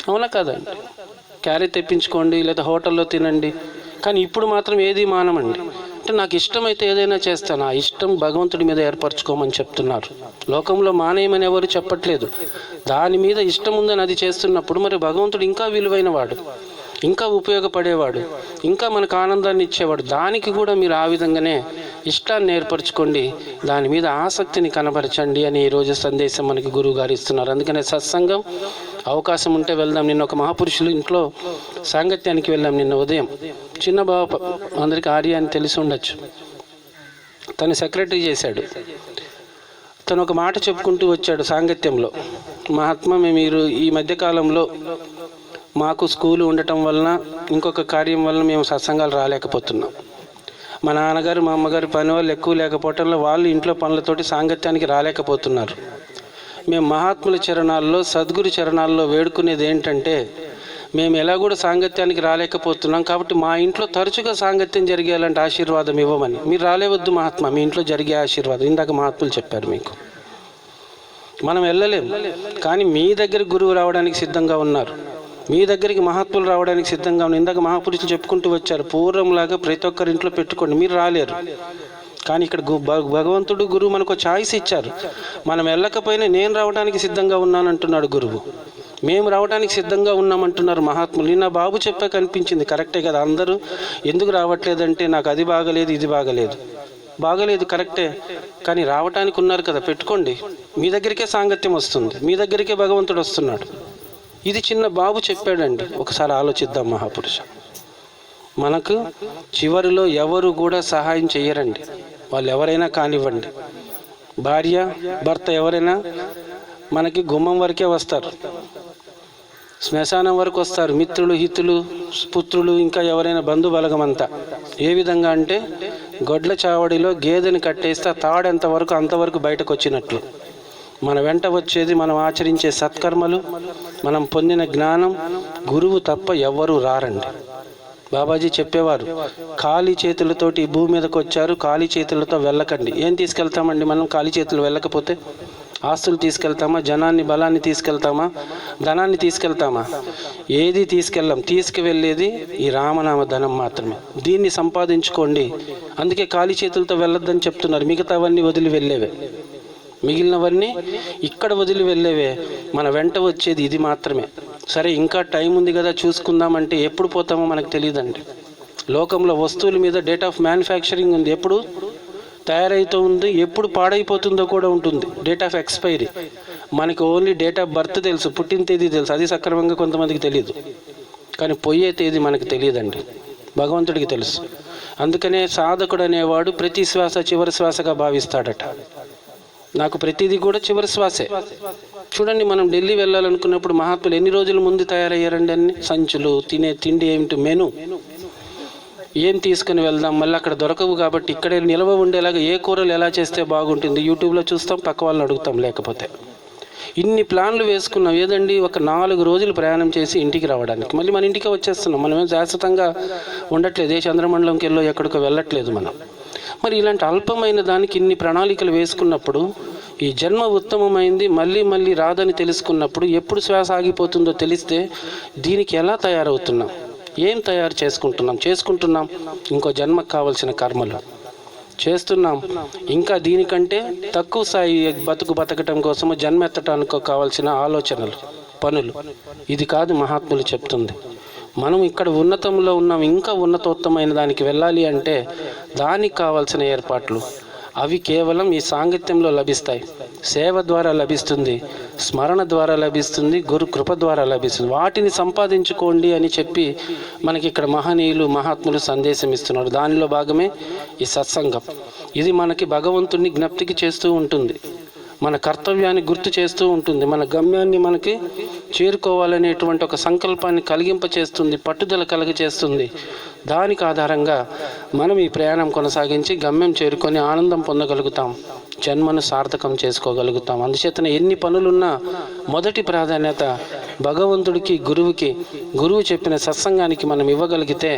అవునా కదండి? క్యారీ తెప్పించుకోండి లేదా హోటల్లో తినండి, కానీ ఇప్పుడు మాత్రం ఏది మానమండి. అంటే నాకు ఇష్టమైతే ఏదైనా చేస్తాను, ఆ ఇష్టం భగవంతుడి మీద ఏర్పరచుకోమని చెప్తున్నారు. లోకంలో మానేయమని ఎవరు చెప్పట్లేదు. దాని మీద ఇష్టం ఉందని అది చేస్తున్నప్పుడు మరి భగవంతుడు ఇంకా విలువైన వాడు, ఇంకా ఉపయోగపడేవాడు, ఇంకా మనకు ఆనందాన్ని ఇచ్చేవాడు. దానికి కూడా మీరు ఆ విధంగానే ఇష్టాన్ని ఏర్పరచుకోండి, దాని మీద ఆసక్తిని కనబరచండి అని ఈరోజు సందేశం మనకి గురువు గారు ఇస్తున్నారు. అందుకనే సత్సంగం అవకాశం ఉంటే వెళ్దాం. నిన్న ఒక మహాపురుషులు ఇంట్లో సాంగత్యానికి వెళ్ళాం నిన్న ఉదయం. చిన్న బాబు, అందరికీ ఆర్య అని తెలిసి ఉండొచ్చు, తను సెక్రటరీ చేశాడు. తను ఒక మాట చెప్పుకుంటూ వచ్చాడు సాంగత్యంలో, మహాత్మా మేము ఈ మధ్యకాలంలో మాకు స్కూలు ఉండటం వలన ఇంకొక కార్యం వలన మేము సత్సంగాలు రాలేకపోతున్నాం. మా నాన్నగారు మా అమ్మగారు పని వాళ్ళు ఎక్కువ లేకపోవటంలో వాళ్ళు ఇంట్లో పనులతోటి సాంగత్యానికి రాలేకపోతున్నారు. మేము మహాత్ముల చరణాల్లో, సద్గురు చరణాల్లో వేడుకునేది ఏంటంటే, మేము ఎలా కూడా సాంగత్యానికి రాలేకపోతున్నాం కాబట్టి మా ఇంట్లో తరచుగా సాంగత్యం జరిగేలాంటి ఆశీర్వాదం ఇవ్వమని. మీరు రాలేవద్దు మహాత్మా, మీ ఇంట్లో జరిగే ఆశీర్వాదం. ఇందాక మహాత్ములు చెప్పారు మీకు. మనం వెళ్ళలేము, కానీ మీ దగ్గర గురువు రావడానికి సిద్ధంగా ఉన్నారు, మీ దగ్గరికి మహాత్ములు రావడానికి సిద్ధంగా ఉన్నారు. ఇందాక మహాపురుషులు చెప్పుకుంటూ వచ్చారు, పూర్వంలాగా ప్రతి ఒక్కరి ఇంట్లో పెట్టుకోండి, మీరు రాలేరు. కానీ ఇక్కడ భగవంతుడు గురువు మనకు ఛాయిస్ ఇచ్చారు. మనం వెళ్ళకపోయినా నేను రావడానికి సిద్ధంగా ఉన్నానంటున్నాడు గురువు, మేము రావడానికి సిద్ధంగా ఉన్నామంటున్నారు మహాత్ములు. నిన్న బాబు చెప్పాక అనిపించింది కరెక్టే కదా. అందరూ ఎందుకు రావట్లేదంటే నాకు అది బాగలేదు, ఇది బాగలేదు కరెక్టే, కానీ రావటానికి ఉన్నారు కదా, పెట్టుకోండి. మీ దగ్గరికే సాంగత్యం వస్తుంది, మీ దగ్గరికే భగవంతుడు వస్తున్నాడు. ఇది చిన్న బాబు చెప్పాడండి. ఒకసారి ఆలోచిద్దాం మహాపురుష. మనకు చివరిలో ఎవరు కూడా సహాయం చెయ్యరండి. వాళ్ళు ఎవరైనా కానివ్వండి, భార్య భర్త ఎవరైనా మనకి గుమ్మం వరకే వస్తారు, శ్మశానం వరకు వస్తారు. మిత్రులు, హితులు, పుత్రులు, ఇంకా ఎవరైనా బంధు బలగమంతా. ఏ విధంగా అంటే గొడ్ల చావడిలో గేదెని కట్టేస్తే తాడెంత వరకు అంతవరకు బయటకు వచ్చినట్లు మన వెంట వచ్చేది మనం ఆచరించే సత్కర్మలు, మనం పొందిన జ్ఞానం. గురువు తప్ప ఎవ్వరూ రారండి. బాబాజీ చెప్పేవారు, ఖాళీ చేతులతోటి ఈ భూమి మీదకి వచ్చారు, ఖాళీ చేతులతో వెళ్ళకండి. ఏం తీసుకెళ్తామండి మనం ఖాళీ చేతులు వెళ్ళకపోతే? ఆస్తులు తీసుకెళ్తామా? జనాన్ని, బలాన్ని తీసుకెళ్తామా? ధనాన్ని తీసుకెళ్తామా? ఏది తీసుకెళ్ళాం. తీసుకువెళ్ళేది ఈ రామనామ ధనం మాత్రమే. దీన్ని సంపాదించుకోండి. అందుకే ఖాళీ చేతులతో వెళ్ళొద్దని చెప్తున్నారు. మిగతావన్నీ వదిలి వెళ్ళేవే, మిగిలినవన్నీ ఇక్కడ వదిలి వెళ్ళేవే. మన వెంట వచ్చేది ఇది మాత్రమే. సరే ఇంకా టైం ఉంది కదా చూసుకుందామంటే ఎప్పుడు పోతామో మనకు తెలియదండి. లోకంలో వస్తువుల మీద డేట్ ఆఫ్ మ్యానుఫ్యాక్చరింగ్ ఉంది, ఎప్పుడు తయారైతూ ఉంది, ఎప్పుడు పాడైపోతుందో కూడా ఉంటుంది. డేట్ ఆఫ్ ఎక్స్పైరీ మనకి ఓన్లీ డేట్ ఆఫ్ బర్త్ తెలుసు, పుట్టిన తేదీ తెలుసు, అది సక్రమంగా కొంతమందికి తెలియదు. కానీ పోయే తేదీ మనకు తెలియదండి, భగవంతుడికి తెలుసు. అందుకనే సాధకుడు అనేవాడు ప్రతి శ్వాస చివరి శ్వాసగా భావిస్తాడట. నాకు ప్రతిదీ కూడా చివరి శ్వాసే. చూడండి, మనం ఢిల్లీ వెళ్ళాలనుకున్నప్పుడు మహాత్ములు ఎన్ని రోజుల ముందు తయారయ్యారండి? అన్ని సంచులు, తినే తిండి ఏమిటి, మెను ఏం తీసుకుని వెళ్దాం, మళ్ళీ అక్కడ దొరకవు కాబట్టి ఇక్కడే నిల్వ ఉండేలాగా ఏ కూరలు ఎలా చేస్తే బాగుంటుంది యూట్యూబ్లో చూస్తాం, పక్క వాళ్ళని అడుగుతాం. లేకపోతే ఇన్ని ప్లాన్లు వేసుకున్నాం. ఏదండి, ఒక 4 రోజులు ప్రయాణం చేసి ఇంటికి రావడానికి. మళ్ళీ మన ఇంటికి వచ్చేస్తున్నాం. మనమేం శాశ్వతంగా ఉండట్లేదు, ఏ చంద్రమండలంకి వెళ్ళో ఎక్కడికో వెళ్ళట్లేదు మనం. మరి ఇలాంటి అల్పమైన దానికి ఇన్ని ప్రణాళికలు వేసుకున్నప్పుడు, ఈ జన్మ ఉత్తమమైంది, మళ్ళీ మళ్ళీ రాదని తెలుసుకున్నప్పుడు, ఎప్పుడు శ్వాస ఆగిపోతుందో తెలిస్తే దీనికి ఎలా తయారవుతున్నాం, ఏం తయారు చేసుకుంటున్నాం? ఇంకో జన్మకు కావలసిన కర్మలు చేస్తున్నాం. ఇంకా దీనికంటే తక్కువ స్థాయి బతకటం కోసము జన్మెత్తటానికి కావాల్సిన ఆలోచనలు, పనులు. ఇది కాదు మహాత్ములు చెప్తుంది. మనం ఇక్కడ ఉన్నతంలో ఉన్నాం, ఇంకా ఉన్నతోత్తమైన దానికి వెళ్ళాలి అంటే దానికి కావాల్సిన ఏర్పాట్లు అవి కేవలం ఈ సాంగత్యంలో లభిస్తాయి. సేవ ద్వారా లభిస్తుంది, స్మరణ ద్వారా లభిస్తుంది, గురు కృప ద్వారా లభిస్తుంది. వాటిని సంపాదించుకోండి అని చెప్పి మనకి ఇక్కడ మహనీయులు, మహాత్ములు సందేశం ఇస్తున్నారు. దానిలో భాగమే ఈ సత్సంగం. ఇది మనకి భగవంతుడిని జ్ఞప్తికి చేస్తూ ఉంటుంది. మన కర్తవ్యాన్ని గుర్తు చేస్తూ ఉంటుంది. మన గమ్యాన్ని మనకి చేరుకోవాలనేటువంటి ఒక సంకల్పాన్ని కలిగింపచేస్తుంది, పట్టుదల కలుగచేస్తుంది. దానికి ఆధారంగా మనం ఈ ప్రయాణం కొనసాగించి గమ్యం చేరుకొని ఆనందం పొందగలుగుతాం, జన్మను సార్థకం చేసుకోగలుగుతాం. అందుచేతనే ఎన్ని పనులున్నా మొదటి ప్రాధాన్యత భగవంతుడికి, గురువుకి, గురువు చెప్పిన సత్సంగానికి మనం ఇవ్వగలిగితే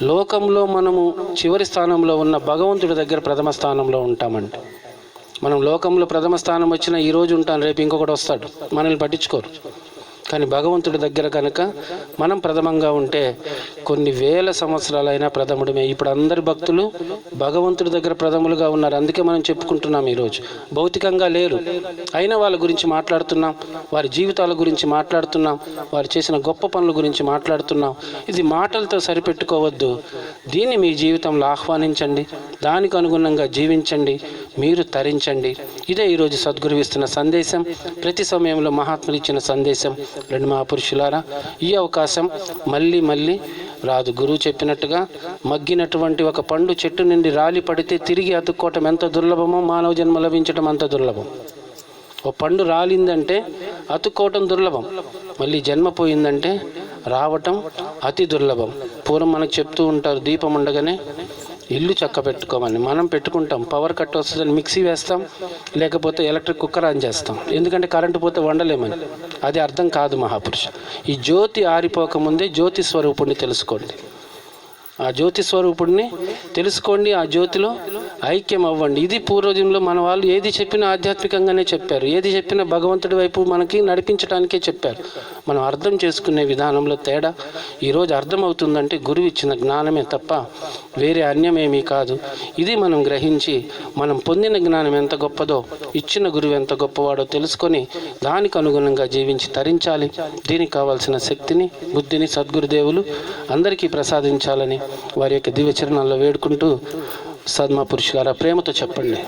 లోకంలో మనము చివరి స్థానంలో ఉన్న భగవంతుడి దగ్గర ప్రథమ స్థానంలో ఉంటామండి. మనం లోకంలో ప్రథమ స్థానం వచ్చినా ఈరోజు ఉంటాను, రేపు ఇంకొకటి వస్తాడు, మనల్ని పట్టించుకోరు. కానీ భగవంతుడి దగ్గర కనుక మనం ప్రథమంగా ఉంటే కొన్ని వేల సంవత్సరాలైనా ప్రథముడమే. ఇప్పుడు అందరి భక్తులు భగవంతుడి దగ్గర ప్రథములుగా ఉన్నారు. అందుకే మనం చెప్పుకుంటున్నాం. ఈరోజు భౌతికంగా లేరు, అయినా వాళ్ళ గురించి మాట్లాడుతున్నాం, వారి జీవితాల గురించి మాట్లాడుతున్నాం, వారు చేసిన గొప్ప పనుల గురించి మాట్లాడుతున్నాం. ఇది మాటలతో సరిపెట్టుకోవద్దు. దీన్ని మీ జీవితంలో ఆహ్వానించండి, దానికి అనుగుణంగా జీవించండి, మీరు తరించండి. ఇదే ఈరోజు సద్గురువు ఇస్తున్న సందేశం, ప్రతి సమయంలో మహాత్ములు ఇచ్చిన సందేశం. రెండు మహాపురుషులారా, ఈ అవకాశం మళ్ళీ మళ్ళీ రాదు. గురువు చెప్పినట్టుగా మగ్గినటువంటి ఒక పండు చెట్టు నుండి రాలి పడితే తిరిగి అతుక్కోవటం ఎంత దుర్లభమో మానవ జన్మ లభించటం అంత దుర్లభం. ఓ పండు రాలిందంటే అతుక్కోవటం దుర్లభం, మళ్ళీ జన్మ పోయిందంటే రావటం అతి దుర్లభం. పూర్వం మనకు చెప్తూ ఉంటారు, దీపం ఉండగానే ఇల్లు చక్క పెట్టుకోమని. మనం పెట్టుకుంటాం, పవర్ కట్ వస్తుందని మిక్సీ వేస్తాం, లేకపోతే ఎలక్ట్రిక్ కుక్కర్ ఆన్ చేస్తాం, ఎందుకంటే కరెంటు పోతే వండలేమని. అది అర్థం కాదు మహాపురుష. ఈ జ్యోతి ఆరిపోకముందే జ్యోతి స్వరూపుణ్ణి తెలుసుకోండి. ఆ జ్యోతి స్వరూపుడిని తెలుసుకోండి, ఆ జ్యోతిలో ఐక్యం అవ్వండి. ఇది పూర్వజంలో మన వాళ్ళు ఏది చెప్పినా ఆధ్యాత్మికంగానే చెప్పారు, ఏది చెప్పినా భగవంతుడి వైపు మనకి నడిపించడానికే చెప్పారు. మనం అర్థం చేసుకునే విధానంలో తేడా ఈరోజు అర్థమవుతుందంటే గురువు ఇచ్చిన జ్ఞానమే తప్ప వేరే అన్యమేమీ కాదు. ఇది మనం గ్రహించి మనం పొందిన జ్ఞానం ఎంత గొప్పదో, ఇచ్చిన గురువు ఎంత గొప్పవాడో తెలుసుకొని దానికి అనుగుణంగా జీవించి తరించాలి. దీనికి కావాల్సిన శక్తిని, బుద్ధిని సద్గురుదేవులు అందరికీ ప్రసాదించాలని వారి యొక్క దివ్య చరణాల్లో వేడుకుంటూ, సద్మా పురుషులారా ప్రేమతో చెప్పండి.